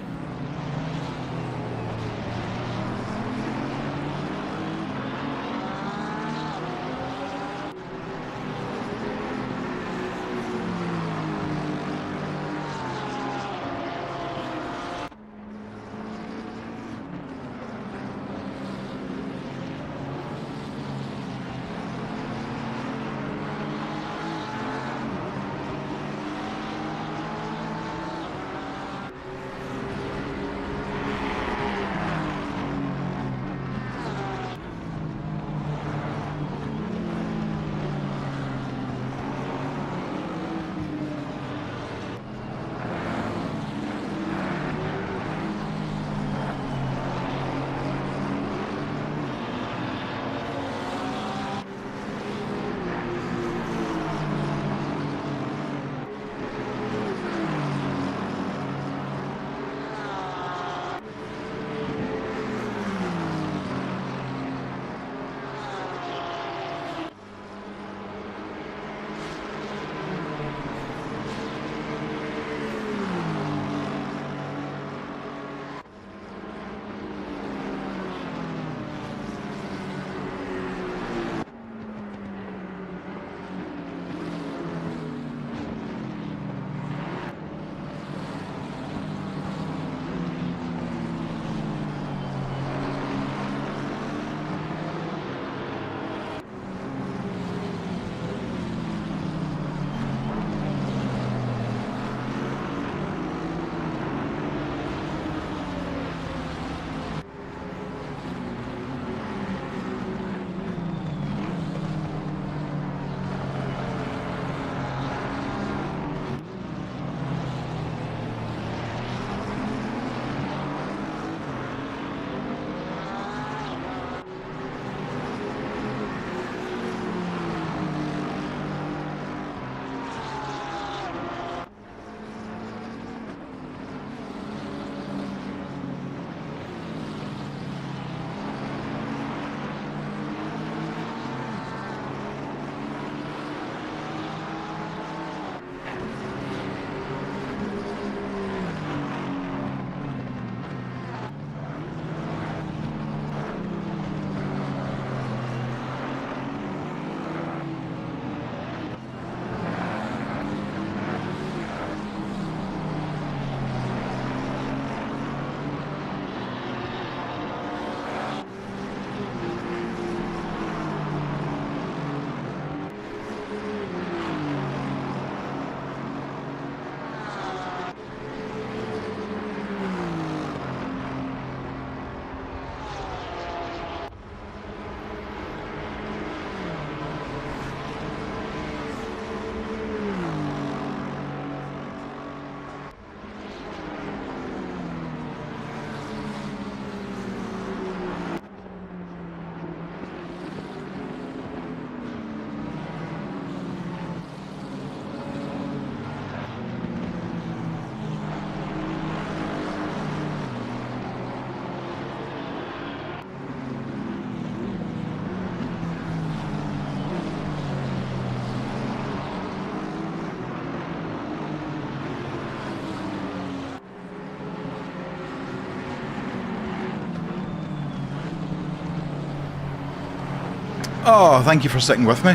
Oh, thank you for sticking with me.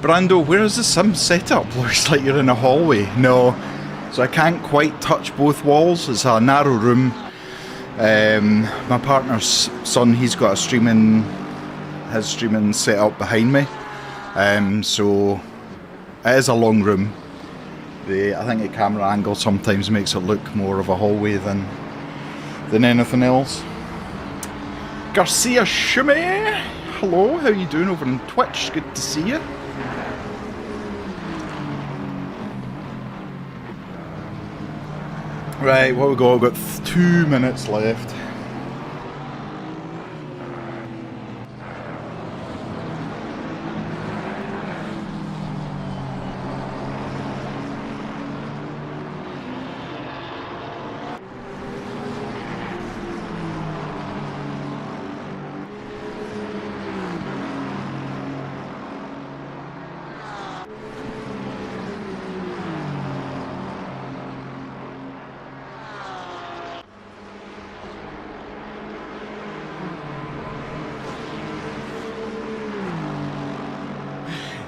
Brando, where is the sim setup? Looks like you're in a hallway. No, so I can't quite touch both walls. It's a narrow room. My partner's son, he's got his streaming set up behind me. So it is a long room. I think the camera angle sometimes makes it look more of a hallway than anything else. Garcia Shume, hello, how you doing over on Twitch? Good to see you. Right, what we got? We've got 2 minutes left.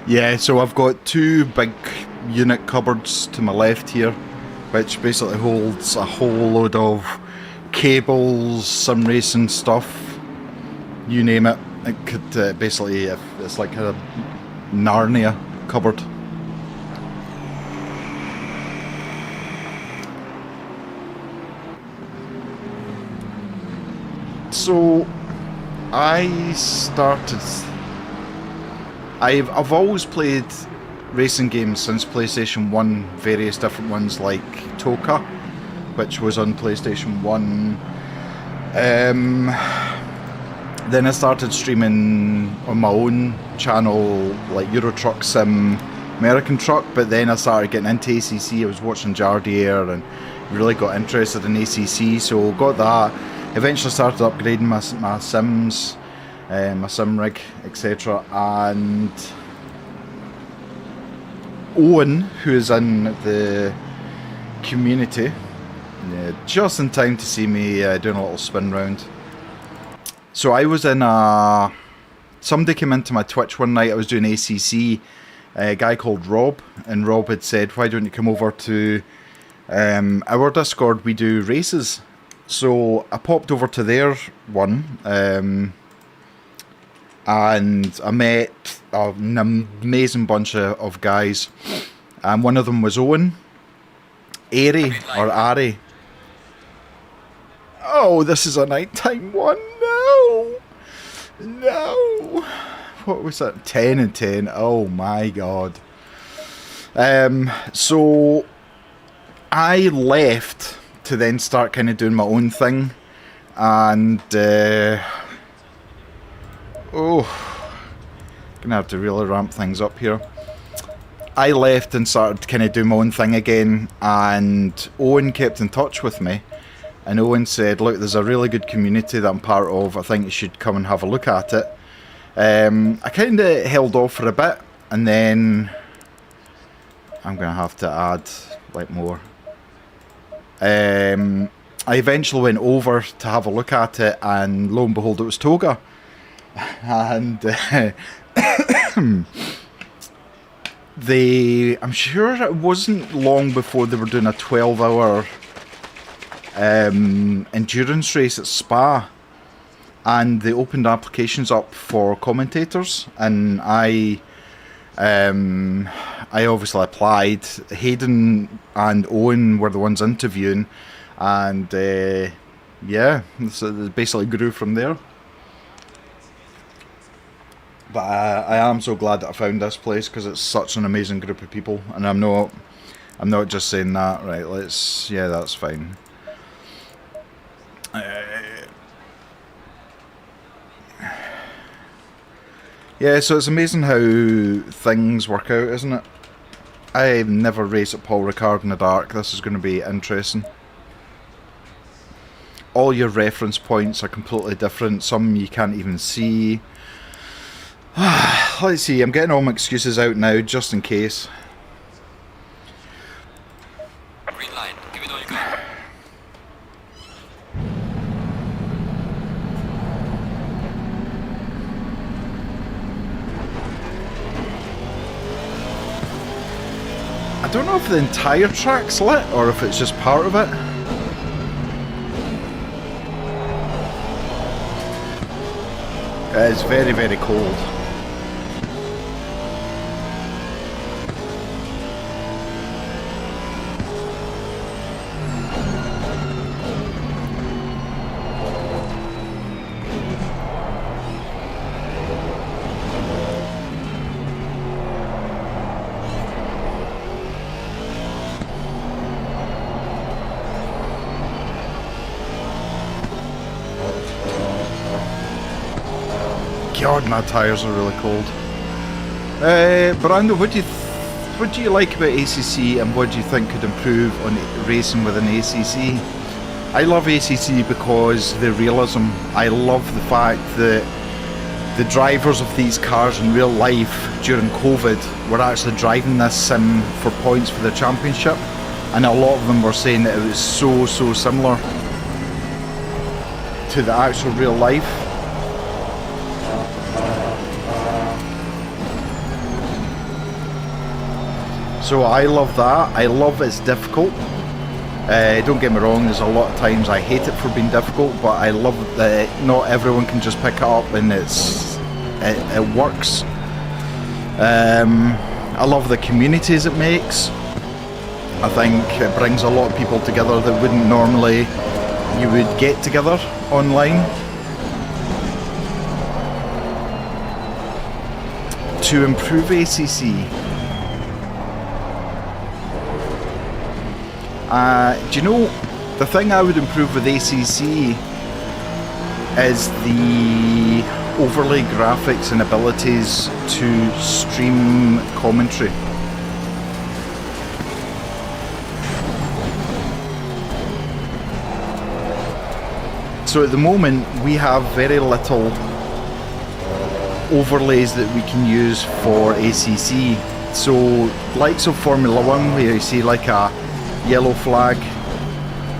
Yeah, so I've got 2 big unit cupboards to my left here, which basically holds a whole load of cables, some racing stuff, you name it. It could basically, it's like a Narnia cupboard. So I've always played racing games since PlayStation 1, various different ones like Toka, which was on PlayStation 1. Then I started streaming on my own channel, like Euro Truck Sim, American Truck, but then I started getting into ACC. I was watching Jardier and really got interested in ACC, so got that. Eventually started upgrading my Sims, my sim rig, etc. And Owen, who is in the community, just in time to see me doing a little spin round. So I was in somebody came into my Twitch one night. I was doing ACC, a guy called Rob, and Rob had said, why don't you come over to our Discord, we do races. So I popped over to their one, and I met an amazing bunch of guys, and one of them was Owen, Ari. Oh, this is a nighttime one. No. What was that? 10 and 10. Oh my god. So I left to then start kind of doing my own thing, and gonna have to really ramp things up here. I left and started kind of doing my own thing again, and Owen kept in touch with me, and Owen said, look, there's a really good community that I'm part of, I think you should come and have a look at it. I kind of held off for a bit, and then I'm gonna have to add like more. I eventually went over to have a look at it, and lo and behold, it was Toga. And I'm sure it wasn't long before they were doing a 12-hour endurance race at Spa, and they opened applications up for commentators, and I obviously applied. Hayden and Owen were the ones interviewing, and yeah, so it basically grew from there. But I am so glad that I found this place, because it's such an amazing group of people, and I'm not just saying that. Right, yeah, that's fine. Yeah, so it's amazing how things work out, isn't it? I've never raced at Paul Ricard in the dark. This is going to be interesting. All your reference points are completely different. Some you can't even see. Let's see, I'm getting all my excuses out now, just in case. Green line, give it all you got. don't know if the entire track's lit or if it's just part of it. It's very, very cold. God, my tyres are really cold. Brando, what do you like about ACC, and what do you think could improve on racing with an ACC? I love ACC because the realism. I love the fact that the drivers of these cars in real life during COVID were actually driving this sim for points for the championship, and a lot of them were saying that it was so similar to the actual real life. So I love that. I love it's difficult. Don't get me wrong, there's a lot of times I hate it for being difficult, but I love that not everyone can just pick it up and it works. I love the communities it makes. I think it brings a lot of people together that wouldn't normally you would get together online. To improve ACC, do you know, the thing I would improve with ACC is the overlay graphics and abilities to stream commentary. So at the moment we have very little overlays that we can use for ACC. So likes of Formula 1, where you see like a yellow flag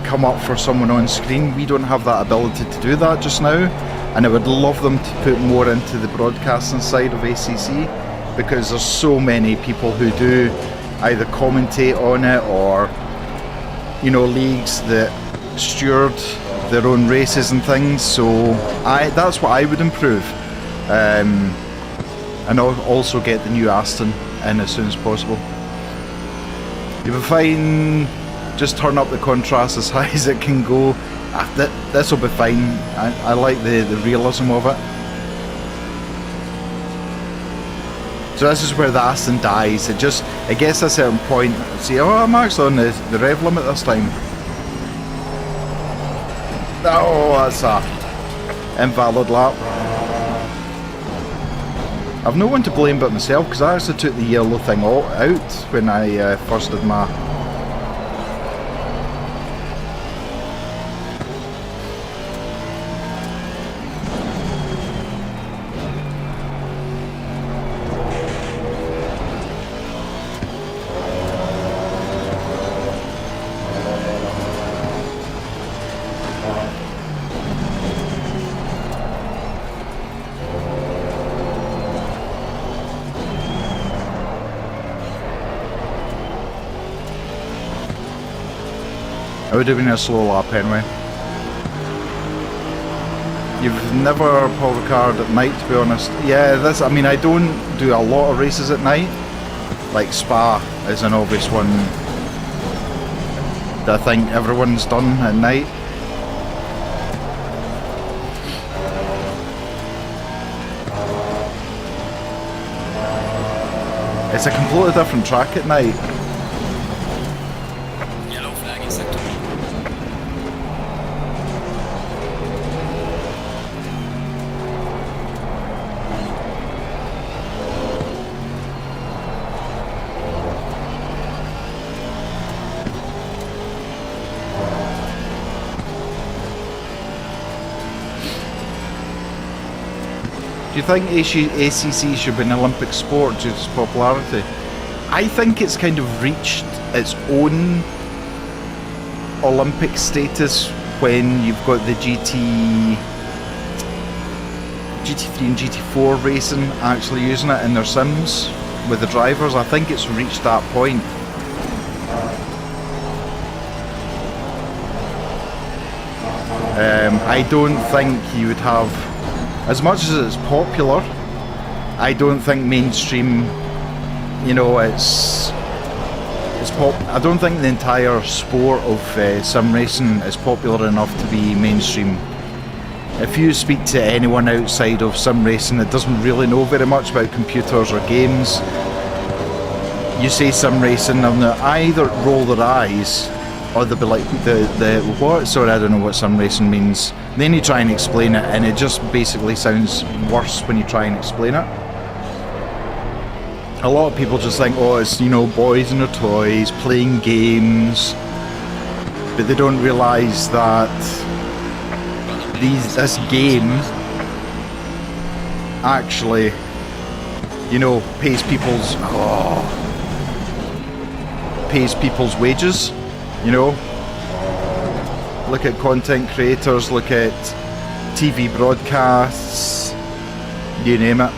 come up for someone on screen, we don't have that ability to do that just now, and I would love them to put more into the broadcasting side of ACC, because there's so many people who do either commentate on it or, you know, leagues that steward their own races and things. So that's what I would improve, and I'll also get the new Aston in as soon as possible. You'll be fine, just turn up the contrast as high as it can go. This will be fine. I like the realism of it. So this is where the Aston dies. It gets to a certain point. See, oh, I'm actually on the rev limit this time. Oh, that's a invalid lap. I've no one to blame but myself, because I actually took the yellow thing out when I first did my... It would have been a slow lap anyway. You've never pulled a card at night, to be honest. Yeah, I mean, I don't do a lot of races at night. Like Spa is an obvious one that I think everyone's done at night. It's a completely different track at night. Yellow flag in sector. Do you think ACC should be an Olympic sport due to its popularity? I think it's kind of reached its own Olympic status when you've got the GT3 and GT4 racing actually using it in their sims with the drivers. I think it's reached that point. I don't think you would have, as much as it's popular, I don't think mainstream, you know, I don't think the entire sport of sim racing is popular enough to be mainstream. If you speak to anyone outside of sim racing that doesn't really know very much about computers or games, you say sim racing and they either roll their eyes or they'll be like, the what? Sorry, I don't know what sim racing means. Then you try and explain it and it just basically sounds worse when you try and explain it. A lot of people just think, oh, it's, you know, boys and their toys, playing games, but they don't realise that this game actually, you know, pays people's wages, you know. Look at content creators, look at TV broadcasts, you name it.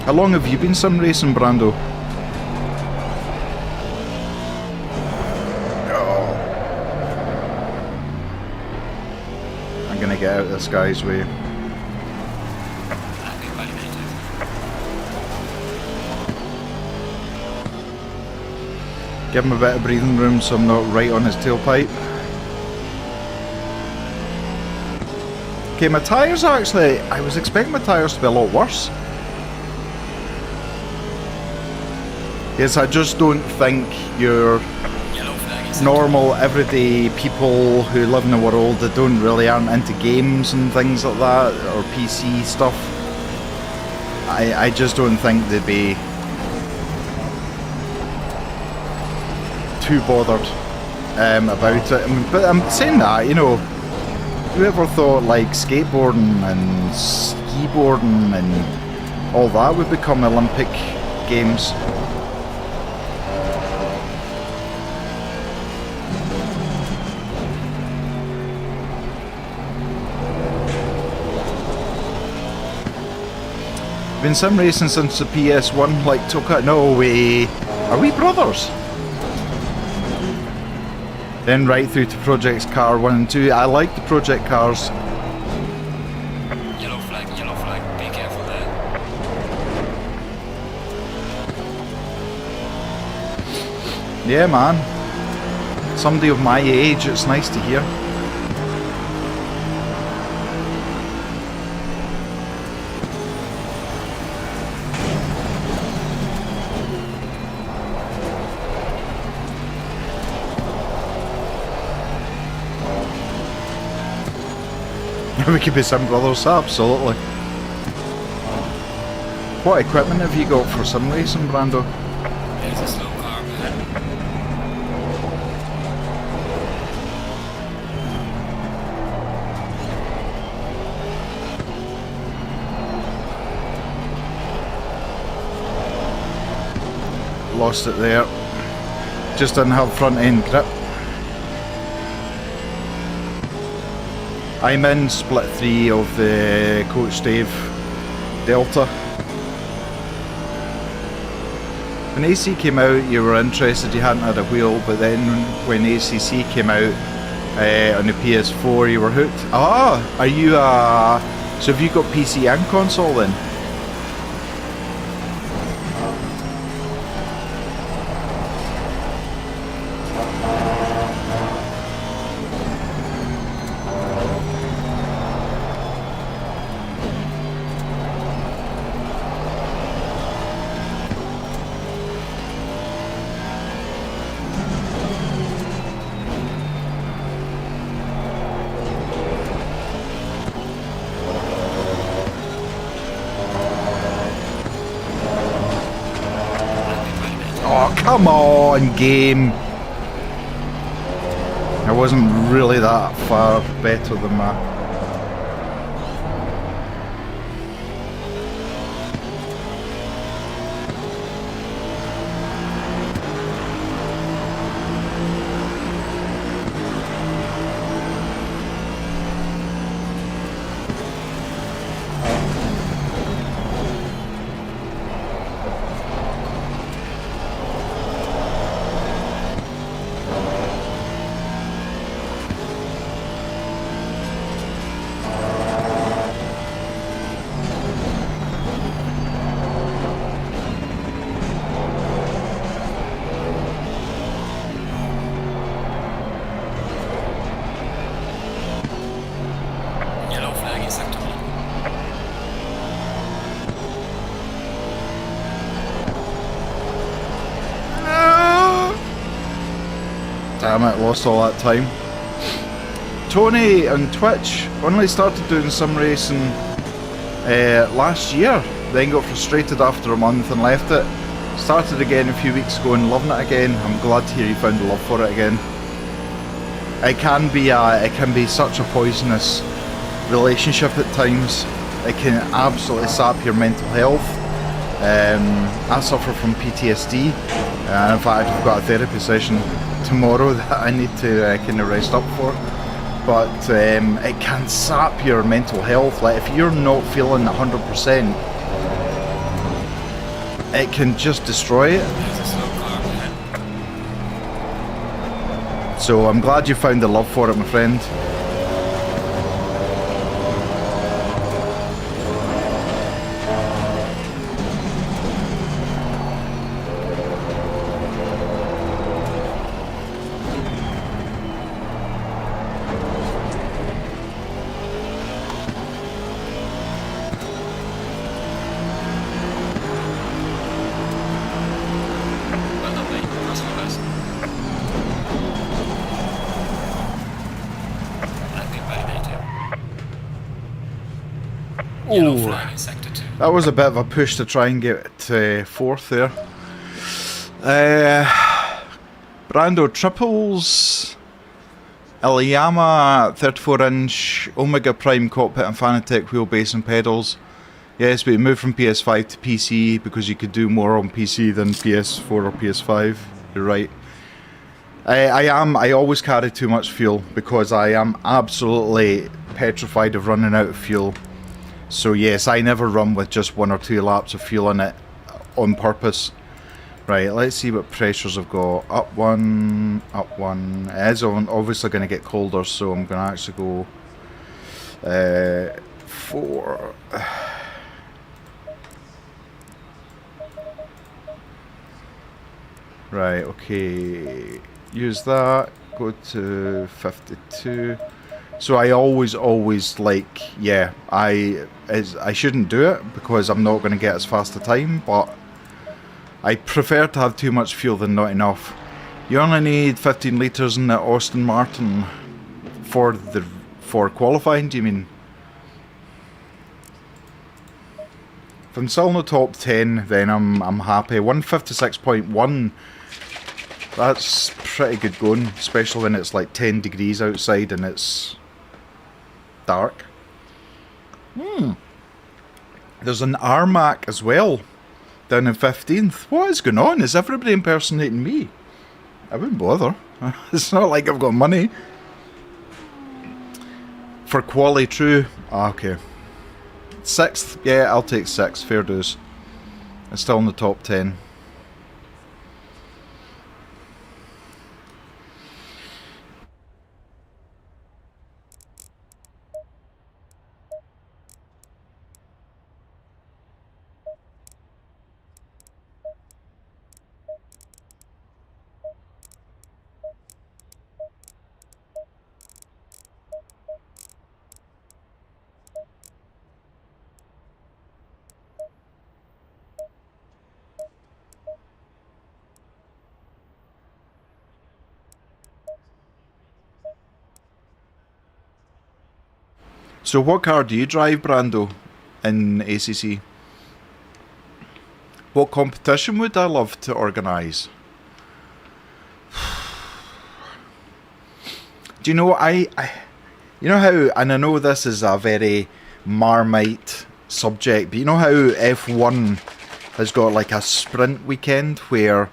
How long have you been sim racing, Brando? Oh. I'm gonna get out of this guy's way. Give him a bit of breathing room so I'm not right on his tailpipe. Okay, my tyres actually, I was expecting my tyres to be a lot worse. Yes, I just don't think your normal, everyday people who live in the world that aren't into games and things like that, or PC stuff, I just don't think they'd be too bothered about it. I mean, but I'm saying that, you know, whoever thought like skateboarding and skiboarding and all that would become Olympic games? Been sim racing since the PS1, like took it. No way. Are we brothers? Then right through to Project Car 1 and 2. I like the Project Cars. Yellow flag, be careful there. Yeah, man. Somebody of my age, it's nice to hear. We could be sim brothers, absolutely. What equipment have you got for sim racing, Brando? There's a slow car, man. Lost it there. Just didn't have front end grip. I'm in split 3 of the Coach Dave Delta. When AC came out, you were interested, you hadn't had a wheel, but then when ACC came out on the PS4, you were hooked. Ah, are you so have you got PC and console then? Come on, game. I wasn't really that far better than that. damn it, lost all that time. Tony on Twitch only started doing some racing last year, then got frustrated after a month and left it. Started again a few weeks ago and loving it again. I'm glad to hear you found a love for it again. It can be such a poisonous relationship at times. It can absolutely sap your mental health. I suffer from PTSD, and in fact I've got a therapy session tomorrow that I need to kind of rest up for. But it can sap your mental health. Like if you're not feeling 100%, it can just destroy it. So I'm glad you found the love for it, my friend. That was a bit of a push to try and get fourth there. Brando triples, Iliyama 34-inch Omega Prime cockpit and Fanatec wheelbase and pedals. Yes, but you moved from PS5 to PC because you could do more on PC than PS4 or PS5. You're right. I always carry too much fuel because I am absolutely petrified of running out of fuel. So yes, I never run with just 1 or 2 laps of fuel in it on purpose. Right, let's see what pressures I've got. Up one, up one. It is obviously going to get colder, so I'm going to actually go 4. Right, okay. Use that. Go to 52. So I always like, yeah, I shouldn't do it because I'm not going to get as fast a time, but I prefer to have too much fuel than not enough. You only need 15 litres in the Aston Martin for qualifying, do you mean? If I'm still in the top 10, then I'm happy. 156.1. That's pretty good going, especially when it's like 10 degrees outside and it's dark. There's an Armac as well, down in 15th. What is going on? Is everybody impersonating me? I wouldn't bother. It's not like I've got money. For quali true. Okay. 6th, yeah, I'll take 6th, fair dues. It's still in the top 10. So what car do you drive, Brando, in ACC? What competition would I love to organise? Do you know, you know how, and I know this is a very Marmite subject, but you know how F1 has got like a sprint weekend where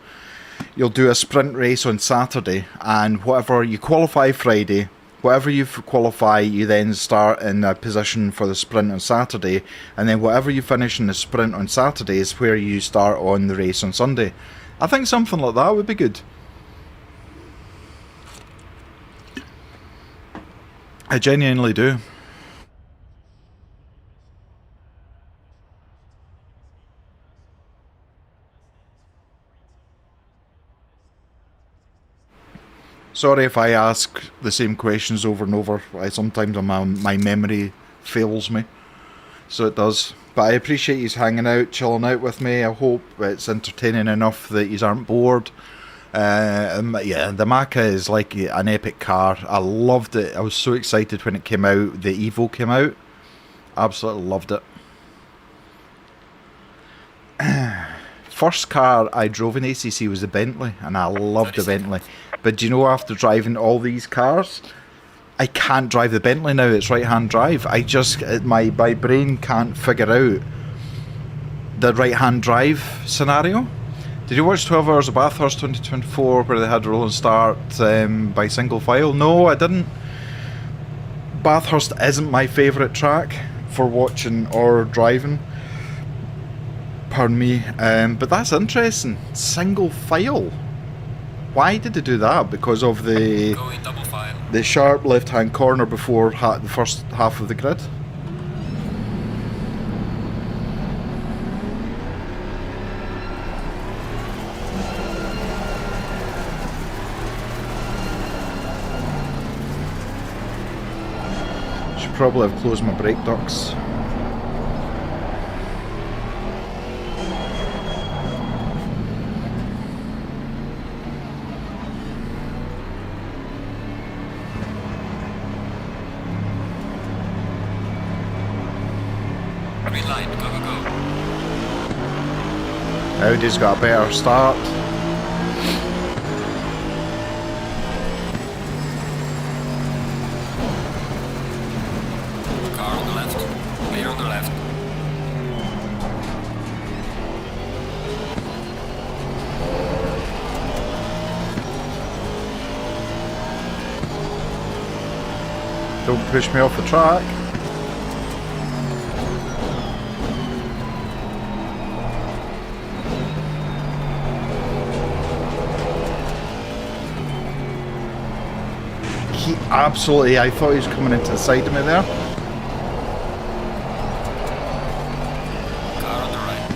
you'll do a sprint race on Saturday and whatever you qualify Friday, whatever you qualify, you then start in a position for the sprint on Saturday, and then whatever you finish in the sprint on Saturday is where you start on the race on Sunday. I think something like that would be good. I genuinely do. Sorry if I ask the same questions over and over. Sometimes my memory fails me. So it does. But I appreciate you hanging out, chilling out with me. I hope it's entertaining enough that you aren't bored. Yeah, the Maka is like an epic car. I loved it. I was so excited when it came out. The Evo came out. Absolutely loved it. First car I drove in ACC was the Bentley, and I loved the Bentley. But do you know, after driving all these cars, I can't drive the Bentley now. It's right-hand drive. I just, my brain can't figure out the right-hand drive scenario. Did you watch 12 Hours of Bathurst 2024 where they had roll and start by single file? No, I didn't. Bathurst isn't my favourite track for watching or driving. Pardon me. But that's interesting. Single file. Why did they do that? Because of the sharp left-hand corner before the first half of the grid? Should probably have closed my brake ducts. Green light, go, go, go. Audi's got a better start. Car on the left. Clear on the left. Don't push me off the track. Absolutely, I thought he was coming into the side of me there. Car on the right.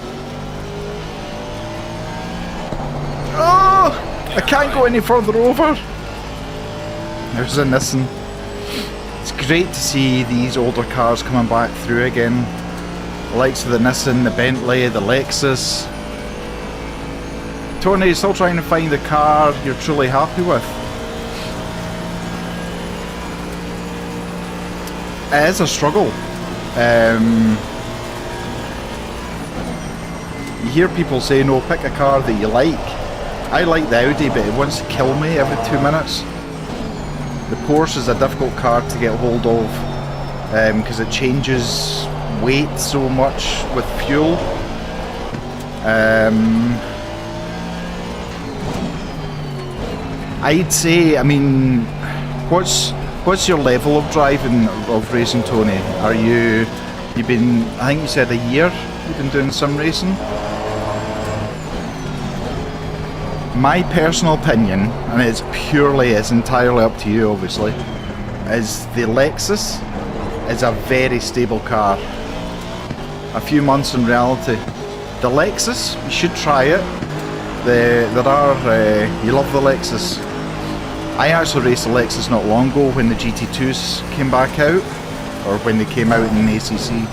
Oh! I can't go any further over. There's a Nissan. It's great to see these older cars coming back through again. The likes of the Nissan, the Bentley, the Lexus. Tony, still trying to find the car you're truly happy with. It is a struggle. You hear people say, no, pick a car that you like. I like the Audi, but it wants to kill me every 2 minutes. The Corsa is a difficult car to get hold of because it changes weight so much with fuel. I'd say, I mean, what's your level of driving of racing, Tony? You've been, I think you said a year you've been doing some racing? My personal opinion, and it's entirely up to you obviously, is the Lexus is a very stable car. A few months in reality. The Lexus, you should try it. You love the Lexus. I actually raced a Lexus not long ago when the GT2s came back out, or when they came out in ACC.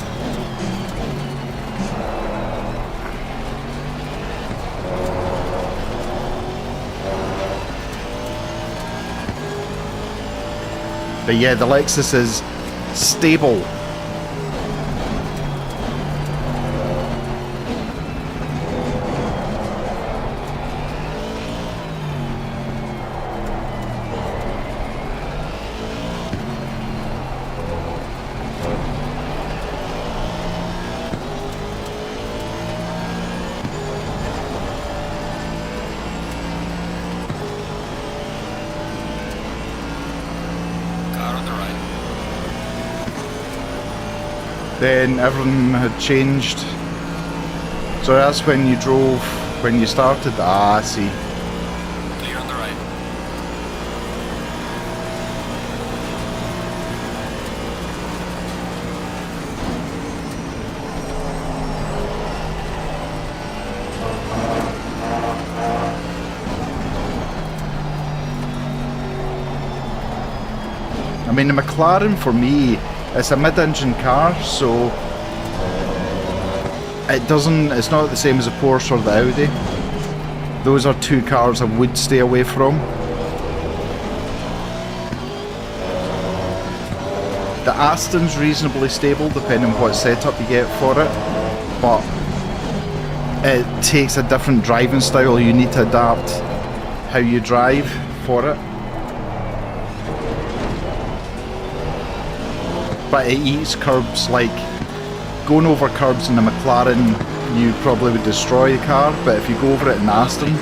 But yeah, the Lexus is stable. Then everything had changed. So that's when you drove, when you started? Ah, I see. Clear on the right. I mean, the McLaren for me, it's a mid-engine car, so it's not the same as a Porsche or the Audi. Those are two cars I would stay away from. The Aston's reasonably stable depending on what setup you get for it, but it takes a different driving style. You need to adapt how you drive for it. But it eats curbs. Like going over curbs in a McLaren, you probably would destroy the car, but if you go over it in Aston,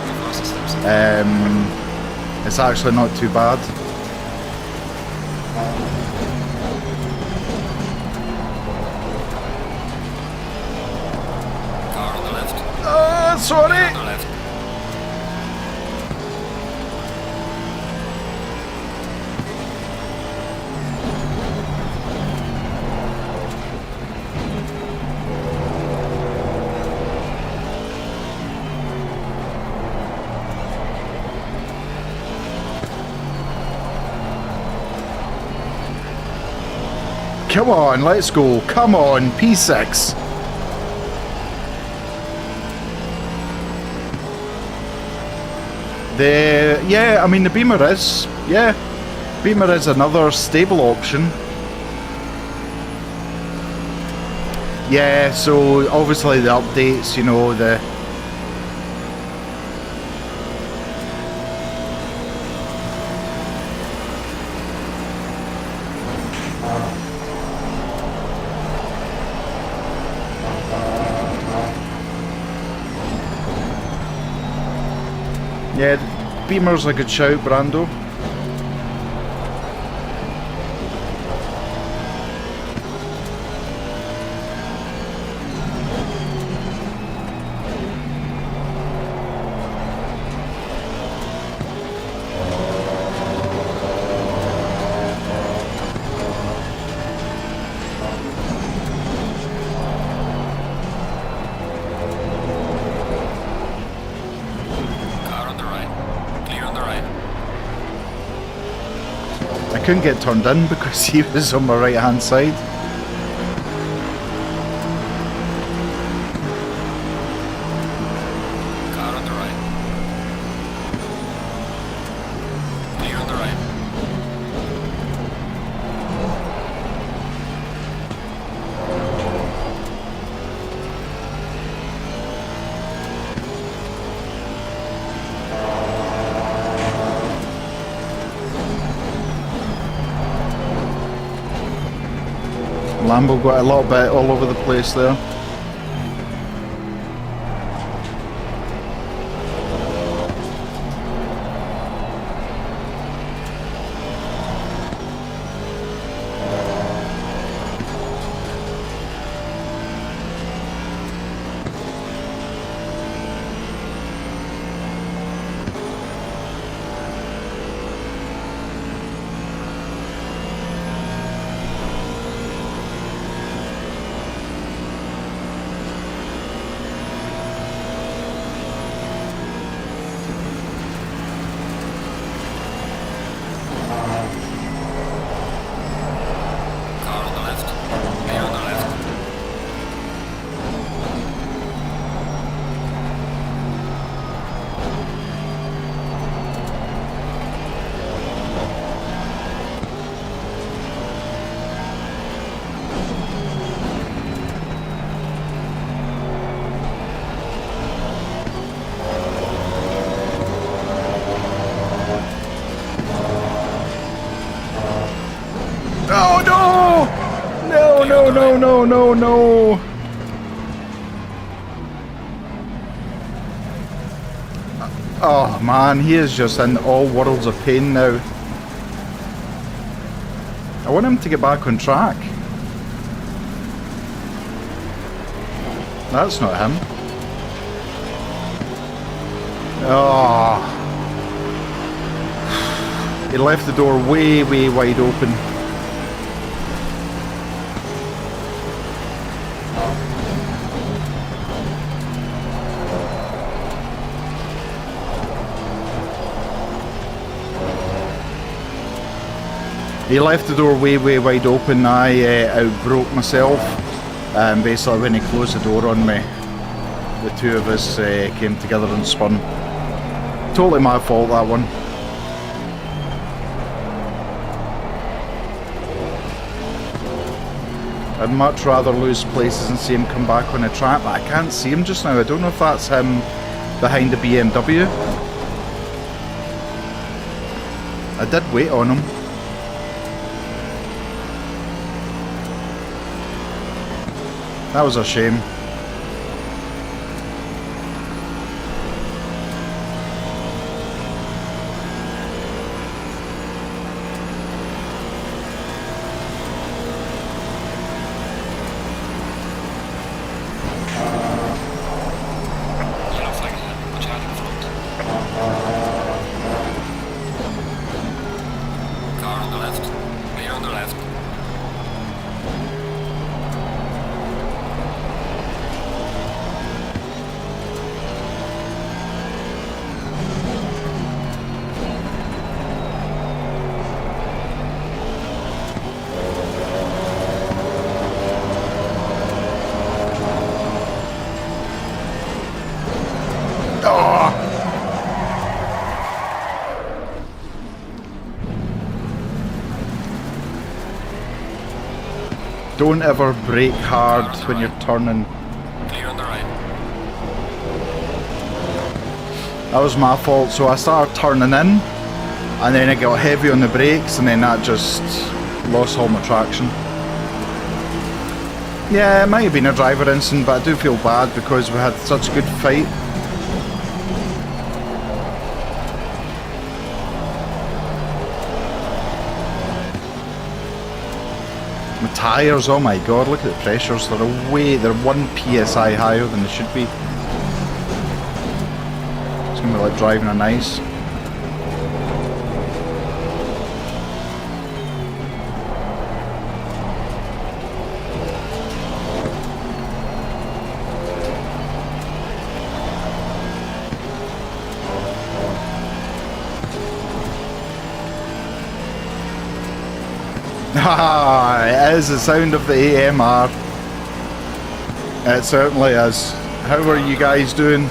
it's actually not too bad. Car on the left. Sorry! On the left. Come on, let's go. Come on, P6. Yeah, I mean the Beamer is. Yeah, Beamer is another stable option. Yeah, so obviously the updates, you know, the... Yeah, Beamer's a good shout, Brando. I couldn't get turned in because he was on my right hand side. Car on the right. Clear on the right. Lambo got a little bit all over the place there. No. Oh man, he is just in all worlds of pain now. I want him to get back on track. That's not him. Oh. He left the door way wide open. He left the door way wide open. I outbroke myself. Basically when he closed the door on me, the two of us came together and spun. Totally my fault, that one. I'd much rather lose places and see him come back on the track, but I can't see him just now. I don't know if that's him behind the BMW. I did wait on him. That was a shame. Don't ever brake hard when you're turning. Clear on the right. That was my fault, so I started turning in and then I got heavy on the brakes and then that just lost all my traction. Yeah, it might have been a driver incident, but I do feel bad because we had such a good fight. My tyres, oh my god, look at the pressures, they're 1 psi higher than they should be. It's going to be like driving on ice. Ah, it is the sound of the AMR. It certainly is. How are you guys doing?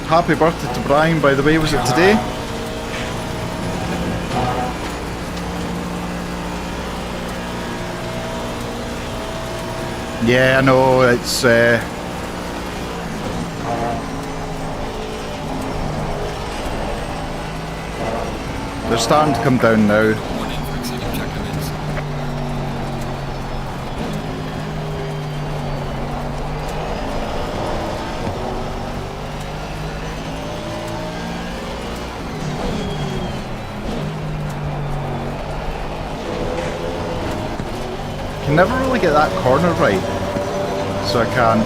Happy birthday to Brian, by the way, was it today? Yeah, I know, it's they're starting to come down now. Can never really get that corner right, so I can.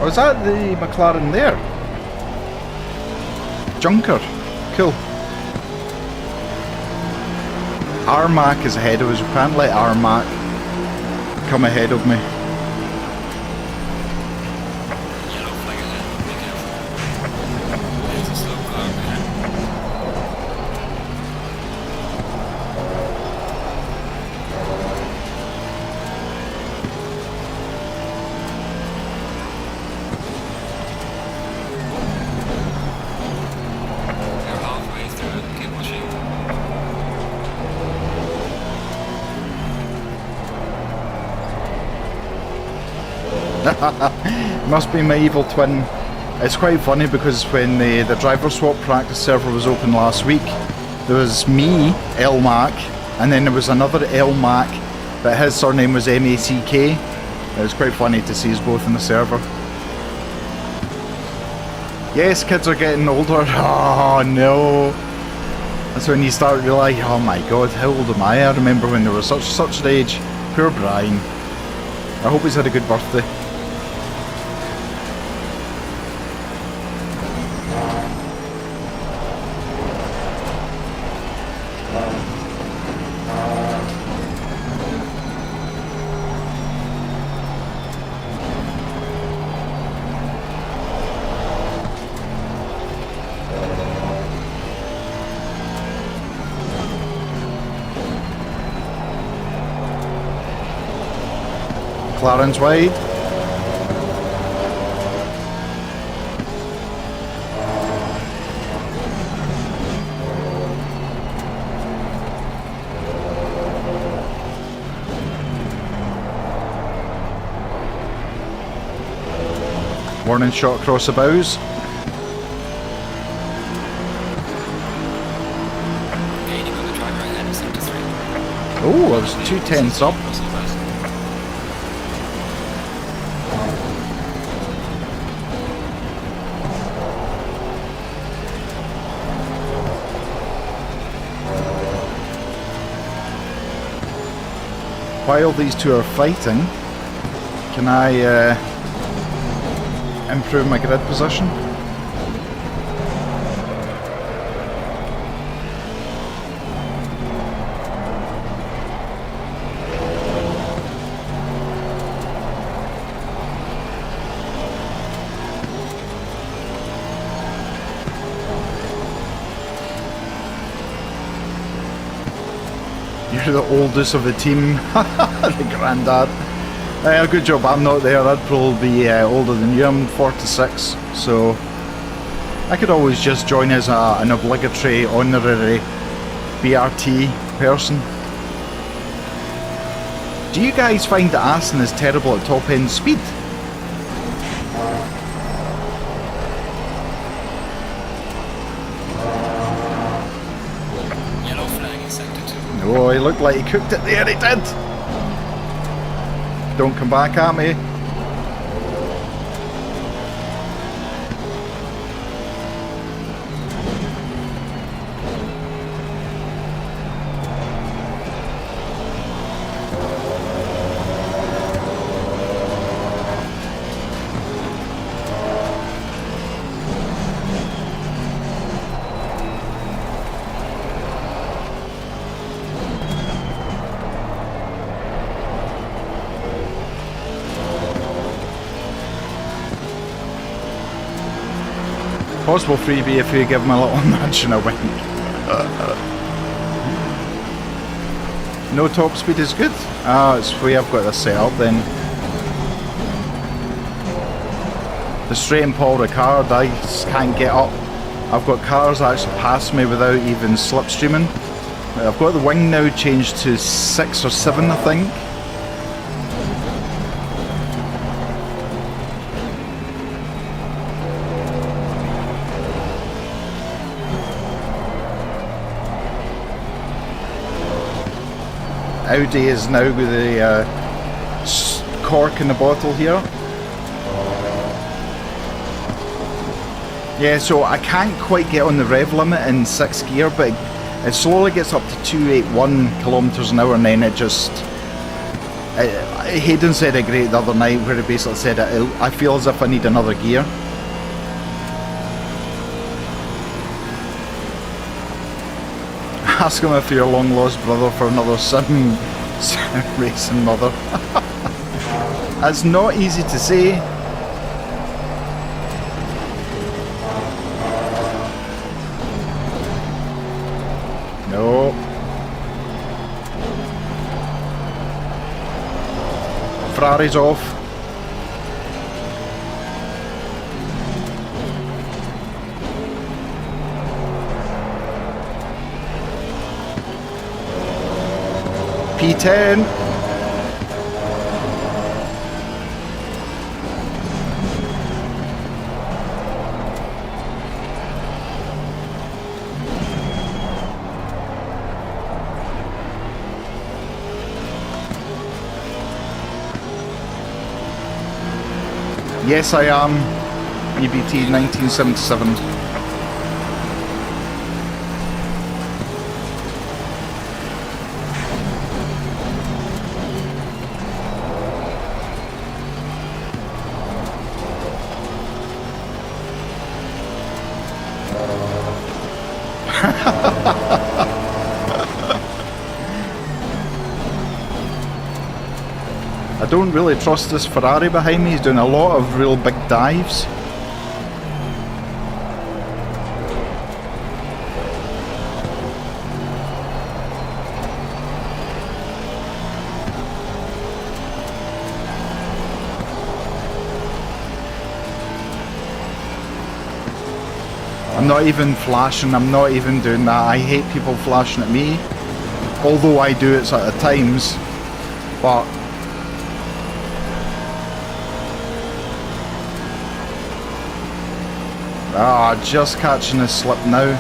Oh, is that the McLaren there? Junker. Cool. Armac is ahead of us. We can't let Armac come ahead of me. Must be my evil twin. It's quite funny because when the driver swap practice server was open last week, there was me, LMAC, and then there was another LMAC, but his surname was MACK. It was quite funny to see us both in the server. Yes, kids are getting older. Oh no. That's when you start realising, oh my god, how old am I? I remember when they were such an age. Poor Brian. I hope he's had a good birthday. McLaren's wide. Warning shot across the bows. Gaining on the driver ahead of sector 3. Oh, I was 2/10 up. While these two are fighting, can I improve my grid position? You're the oldest of the team. The granddad. Good job I'm not there. I'd probably be older than you. I'm 46, so I could always just join as an obligatory honorary BRT person. Do you guys find that Aston is terrible at top end speed? Yellow flag in sector 2. Oh, he looked like he cooked it there, he did! Don't come back at me. Possible freebie if you give him a little nudge and a wink. No top speed is good. It's the way I've got this set up then. The straight and Paul Ricard, I just can't get up. I've got cars that actually pass me without even slipstreaming. I've got the wing now changed to 6 or 7, I think. Audi is now with the cork in the bottle here. Yeah, so I can't quite get on the rev limit in 6th gear, but it slowly gets up to 281 kilometers an hour, and then it just... Hayden said it great the other night, where he basically said, I feel as if I need another gear. Ask him if you're a long lost brother for another sim racing mother. That's not easy to say. No. Ferrari's off. P10. Yes, I am. EBT 1977. I don't really trust this Ferrari behind me. He's doing a lot of real big dives. I'm not even flashing, I'm not even doing that. I hate people flashing at me. Although I do it at times. But just catching a slip now.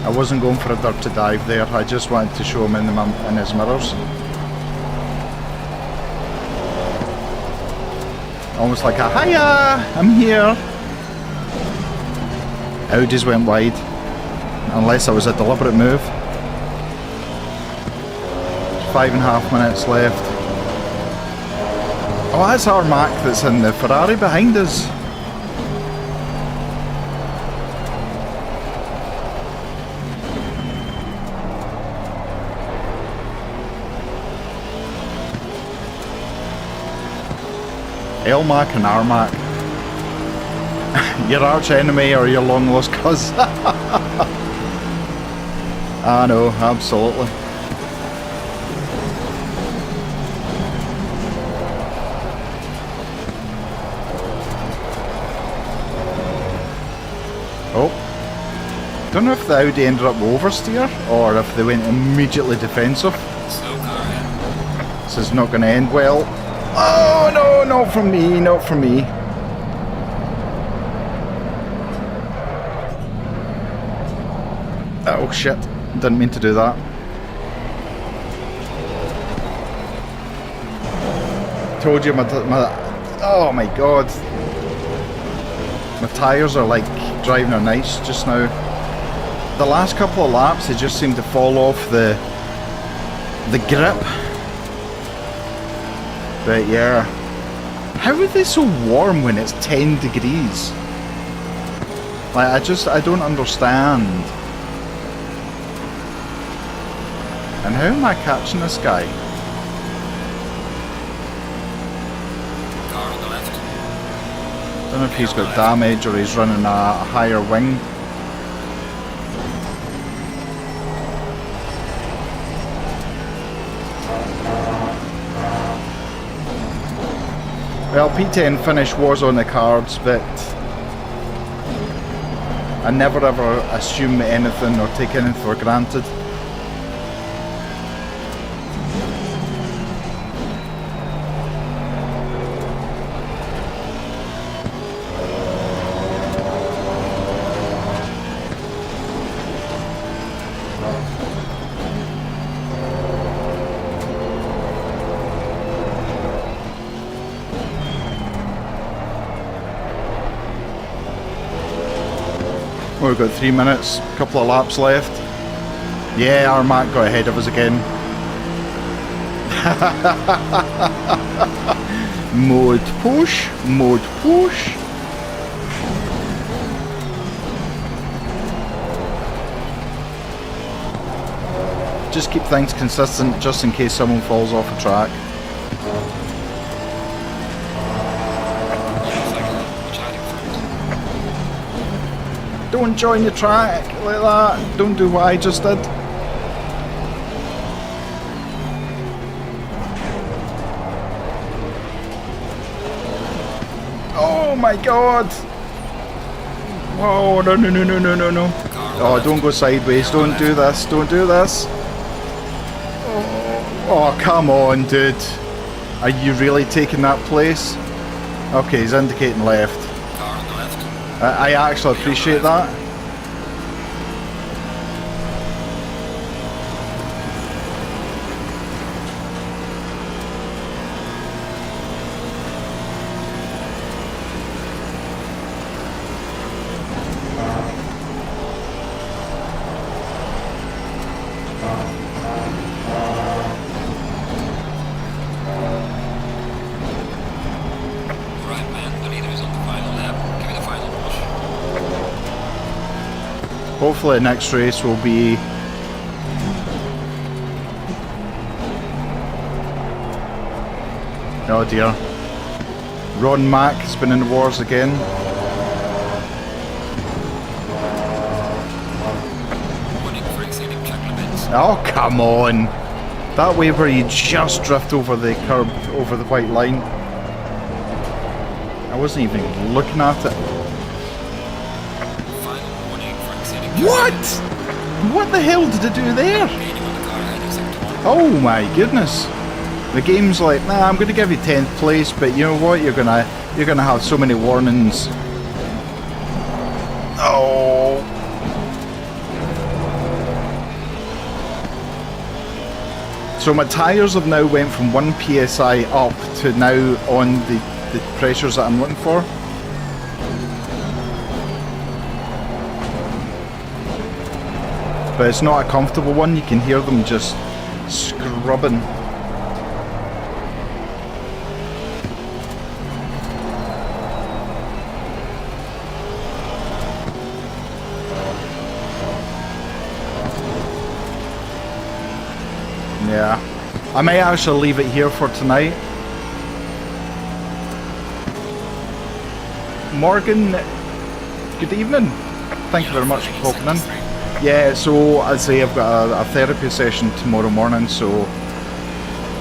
I wasn't going for a dirty dive there, I just wanted to show him in his mirrors. Almost like a hiya, I'm here. Audis went wide, unless it was a deliberate move. 5.5 minutes left. Oh, that's our Mac that's in the Ferrari behind us. LMAC and RMAC. Your arch enemy or your long lost cousin. I know, absolutely. Oh. Don't know if the Audi ended up oversteer or if they went immediately defensive. Slow car, yeah. This is not going to end well. Oh no, not from me, not from me. Oh shit, didn't mean to do that. Told you oh my god. My tyres are like driving on ice just now. The last couple of laps they just seem to fall off the grip. But yeah, how are they so warm when it's 10 degrees? Like, I don't understand. And how am I catching this guy? Car on the left. Don't know if he's got damage or he's running a higher wing. Well, P10 finish was on the cards, but I never ever assume anything or take anything for granted. We've got 3 minutes, a couple of laps left. Yeah, our Mac got ahead of us again. Mode push, mode push. Just keep things consistent just in case someone falls off a track. Don't join the track like that. Don't do what I just did. Oh my god. Whoa, no, no, no, no, no, no, no. Oh, don't go sideways. Don't do this. Don't do this. Oh, come on, dude. Are you really taking that place? Okay, he's indicating left. I actually appreciate that. Hopefully the next race will be oh dear. Ron Mack has been in the wars again. Warning for exceeding check Oh, come on. That way where you just drift over the curb, over the white line. I wasn't even looking at it. Final warning for exceeding What? What the hell did it do there? Gaining on the car ahead of sector 1. Oh my goodness. The game's like, nah, I'm gonna give you 10th place, but you know what? You're gonna have so many warnings. Oh. So my tyres have now went from 1 psi up to now on the pressures that I'm looking for. But it's not a comfortable one. You can hear them just scrubbing. Yeah, I may actually leave it here for tonight. Morgan, good evening. Thank you very much for popping in. Yeah, so as I say, I've got a therapy session tomorrow morning, so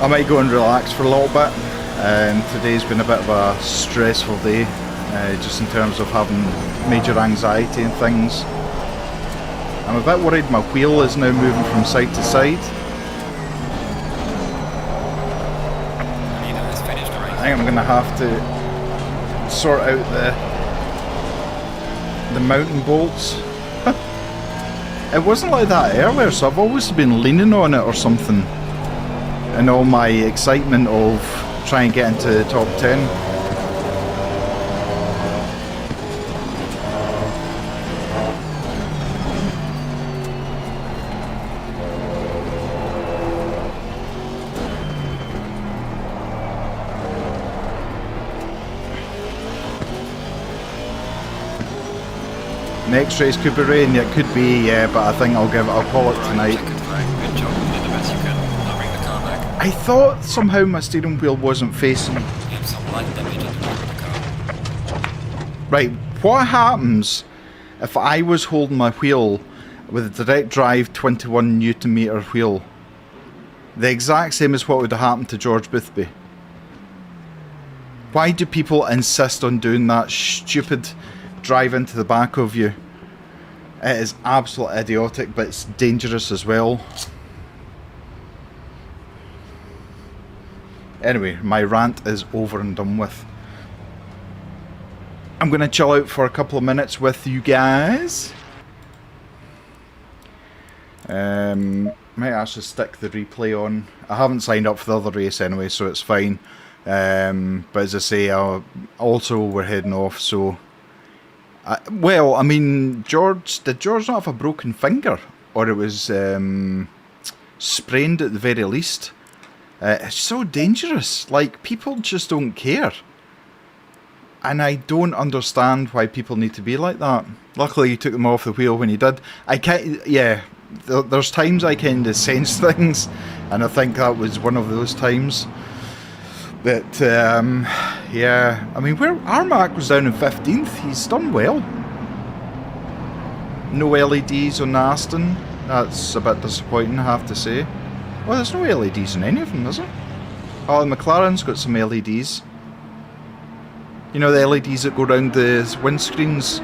I might go and relax for a little bit. Today's been a bit of a stressful day, just in terms of having major anxiety and things. I'm a bit worried my wheel is now moving from side to side. I think I'm going to have to sort out the mountain bolts. It wasn't like that earlier, so I've always been leaning on it or something. And all my excitement of trying to get into the top 10. Next race could be rain, it could be, yeah, but I think I'll call it tonight. Good job, you did the best you could. I'll bring the car back. I thought somehow my steering wheel wasn't facing. You have some light damage at the back of the car. Right, what happens if I was holding my wheel with a direct drive 21 Newton meter wheel? The exact same as what would have happened to George Boothby. Why do people insist on doing that stupid drive into the back of you? It is absolutely idiotic, but it's dangerous as well. Anyway, my rant is over and done with. I'm going to chill out for a couple of minutes with you guys. Might actually stick the replay on. I haven't signed up for the other race anyway, so it's fine. But as I say, also we're heading off, so... well, I mean, did George not have a broken finger? Or it was sprained at the very least? It's so dangerous. Like, people just don't care. And I don't understand why people need to be like that. Luckily, you took them off the wheel when you did. I can't, yeah, there's times I kind of sense things, and I think that was one of those times. But, yeah, I mean, where Armac was down in 15th, he's done well. No LEDs on Aston, that's a bit disappointing, I have to say. Well, there's no LEDs on any of them, is there? Oh, the McLaren's got some LEDs. You know, the LEDs that go around the windscreens?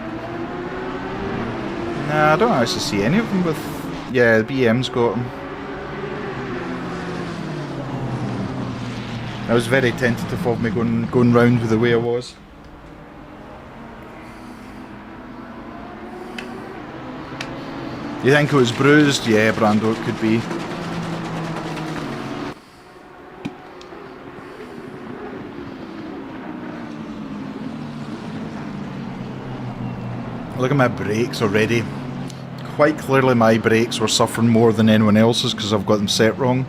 Nah, I don't actually see any of them with... yeah, the BM's got them. I was very tentative of me going round with the way I was. You think it was bruised? Yeah, Brando, it could be. Look at my brakes already. Quite clearly my brakes were suffering more than anyone else's because I've got them set wrong.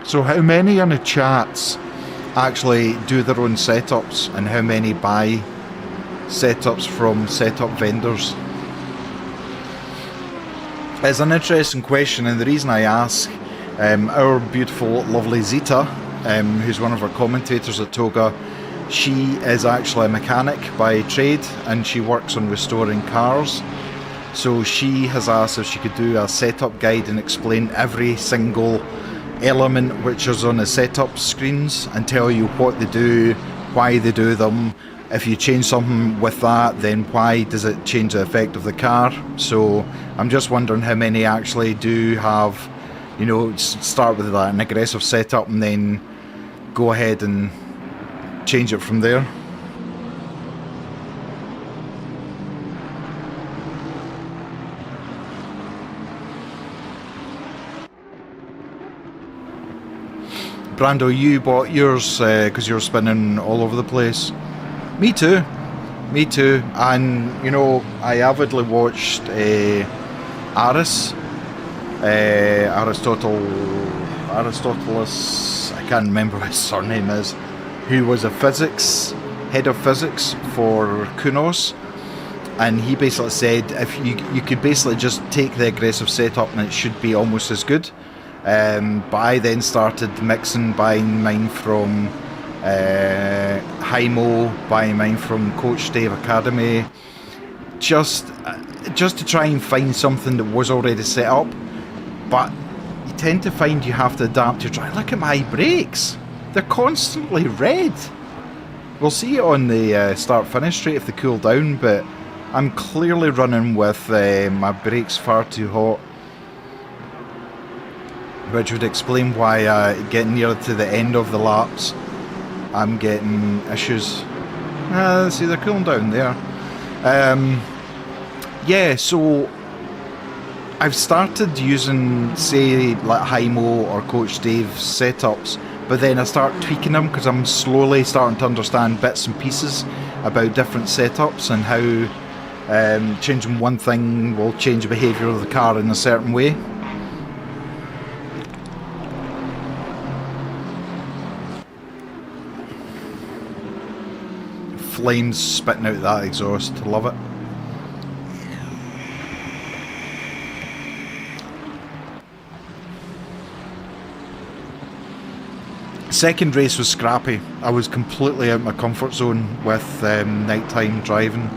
So how many in the chats actually do their own setups, and how many buy setups from setup vendors? It's an interesting question, and the reason I ask, our beautiful lovely Zita, who's one of our commentators at Toga, She is actually a mechanic by trade, and she works on restoring cars. So she has asked if she could do a setup guide and explain every single element which is on the setup screens and tell you what they do, why they do them. If you change something with that, then why does it change the effect of the car? So I'm just wondering how many actually do have, you know, start with an aggressive setup and then go ahead and change it from there. Brando, you bought yours because you're spinning all over the place. Me too. Me too. And, you know, I avidly watched Aris. Aristoteles, I can't remember what his surname is, who was a head of physics for Kunos. And he basically said if you could basically just take the aggressive setup and it should be almost as good. But I then started mixing, buying mine from Hymo, buying mine from Coach Dave Academy, just to try and find something that was already set up. But you tend to find you have to adapt your drive. Look at my brakes, they're constantly red. We'll see it on the start-finish straight if they cool down, but I'm clearly running with my brakes far too hot, which would explain why getting near to the end of the laps I'm getting issues. See, they're cooling down there. Yeah, so I've started using, say, like Hymo or Coach Dave's setups, but then I start tweaking them because I'm slowly starting to understand bits and pieces about different setups and how changing one thing will change the behaviour of the car in a certain way. Flames spitting out that exhaust, love it. Second race was scrappy. I was completely out of my comfort zone with nighttime driving.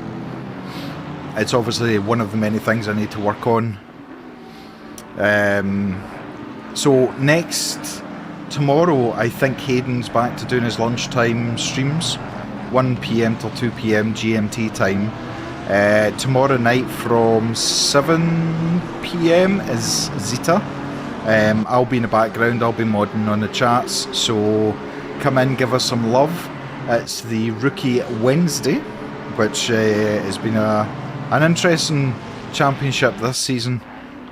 It's obviously one of the many things I need to work on. So tomorrow I think Hayden's back to doing his lunchtime streams, 1 PM till 2 PM GMT time. Tomorrow night from 7 PM is Zeta. I'll be in the background, I'll be modding on the chats, so come in, give us some love. It's the Rookie Wednesday, which has been an interesting championship this season.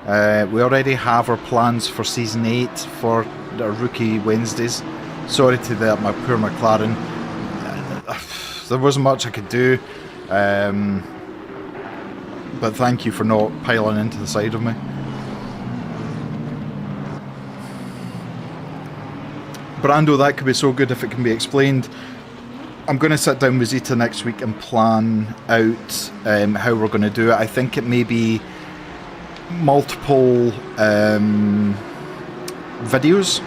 We already have our plans for Season 8 for our Rookie Wednesdays. Sorry to that, my poor McLaren. There wasn't much I could do, but thank you for not piling into the side of me. Brando, that could be so good if it can be explained. I'm going to sit down with Zeta next week and plan out how we're going to do it. I think it may be multiple videos,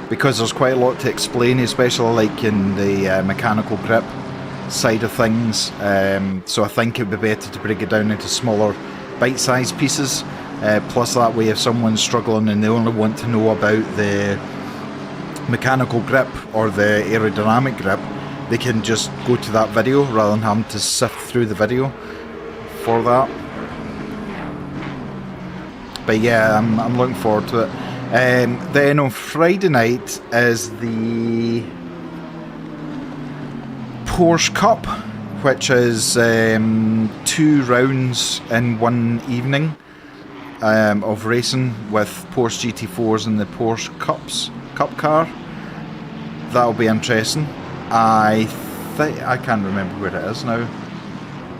because there's quite a lot to explain, especially like in the mechanical grip side of things. So I think it would be better to break it down into smaller bite-sized pieces. Plus that way, if someone's struggling and they only want to know about the mechanical grip or the aerodynamic grip, they can just go to that video rather than having to sift through the video for that. But yeah, I'm looking forward to it. Then on Friday night is the Porsche Cup, which is 2 rounds in one evening of racing with Porsche GT4s and the Porsche Cup car. That'll be interesting. I can't remember where it is now.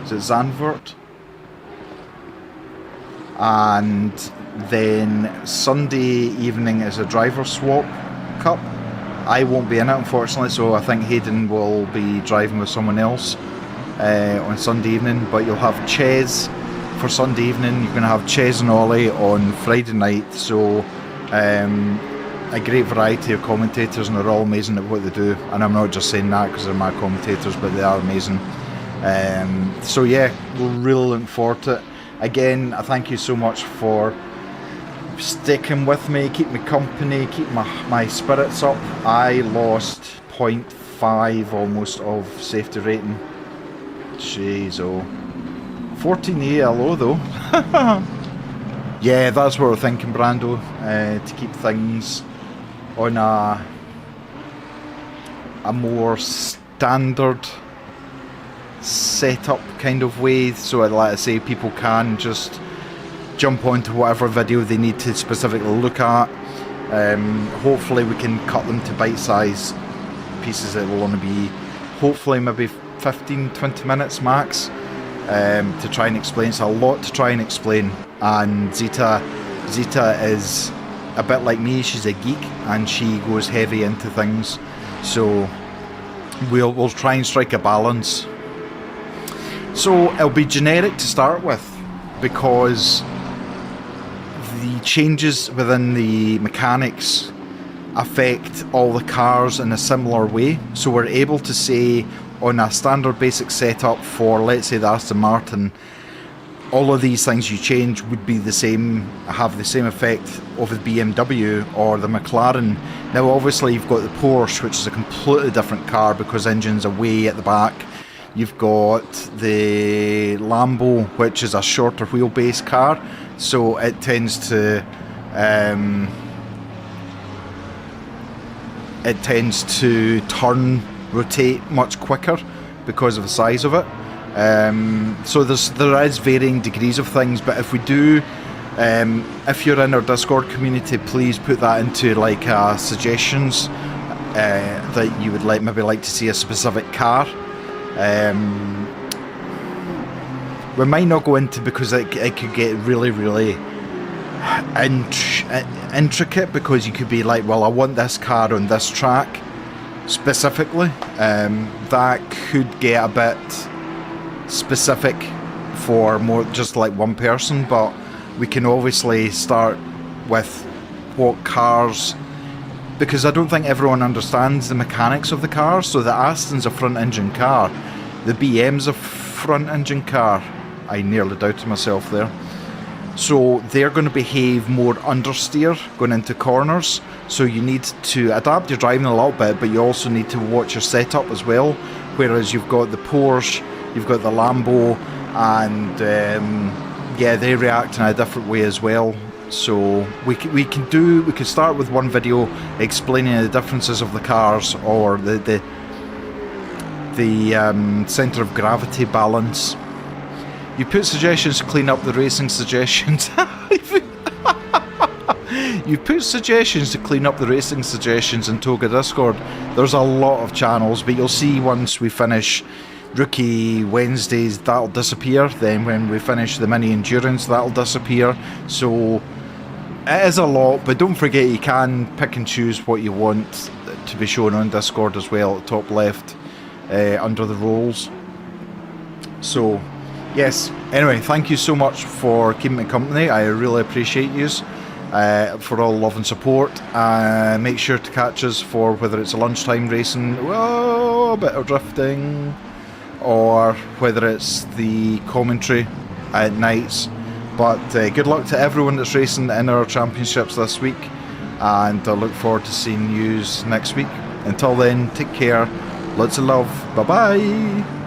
Is it Zandvoort? And then Sunday evening is a driver swap cup. I won't be in it, unfortunately, so I think Hayden will be driving with someone else on Sunday evening. But you'll have Ches for Sunday evening. You're going to have Ches and Ollie on Friday night. So a great variety of commentators, and they're all amazing at what they do. And I'm not just saying that because they're my commentators, but they are amazing. So yeah, we're really looking forward to it. Again, I thank you so much for sticking with me, keep me company, keep my spirits up. I lost 0.5 almost of safety rating. Jeez, oh. 14 ELO though. Yeah, that's what we're thinking, Brando, to keep things on a more standard setup kind of way, so like I say, people can just jump onto whatever video they need to specifically look at. Hopefully we can cut them to bite-sized pieces that will only be hopefully maybe 15-20 minutes max, to try and explain. It's a lot to try and explain, and Zita is a bit like me. She's a geek and she goes heavy into things, so we'll try and strike a balance. So it'll be generic to start with, because the changes within the mechanics affect all the cars in a similar way. So we're able to say on a standard basic setup for, let's say, the Aston Martin, all of these things you change would be the same, have the same effect of the BMW or the McLaren. Now obviously you've got the Porsche, which is a completely different car because engine's away at the back. You've got the Lambo, which is a shorter wheelbase car, so it tends to rotate much quicker because of the size of it. So there is varying degrees of things, but if we do, if you're in our Discord community, please put that into like suggestions that you would maybe like to see a specific car. We might not go into, because it could get really intricate, because you could be like, well, I want this car on this track specifically. That could get a bit specific for more just like one person, but we can obviously start with what cars, because I don't think everyone understands the mechanics of the car. So the Aston's a front engine car, the BM's a front engine car. I nearly doubted myself there. So they're going to behave more understeer going into corners, so you need to adapt your driving a little bit, but you also need to watch your setup as well. Whereas you've got the Porsche, you've got the Lambo, and yeah, they react in a different way as well. So we can start with one video explaining the differences of the cars, or the centre of gravity balance. You put suggestions to clean up the racing suggestions. You put suggestions to clean up the racing suggestions in Toga Discord. There's a lot of channels, but you'll see once we finish Rookie Wednesdays, that'll disappear. Then when we finish the mini endurance, that'll disappear. So it is a lot, but don't forget you can pick and choose what you want to be shown on Discord as well, at the top left, under the roles. So yes, anyway, thank you so much for keeping me company. I really appreciate yous, for all love and support. Make sure to catch us for whether it's a lunchtime racing, a bit of drifting, or whether it's the commentary at nights. But good luck to everyone that's racing in our championships this week, and I look forward to seeing yous next week. Until then, take care, lots of love, bye bye.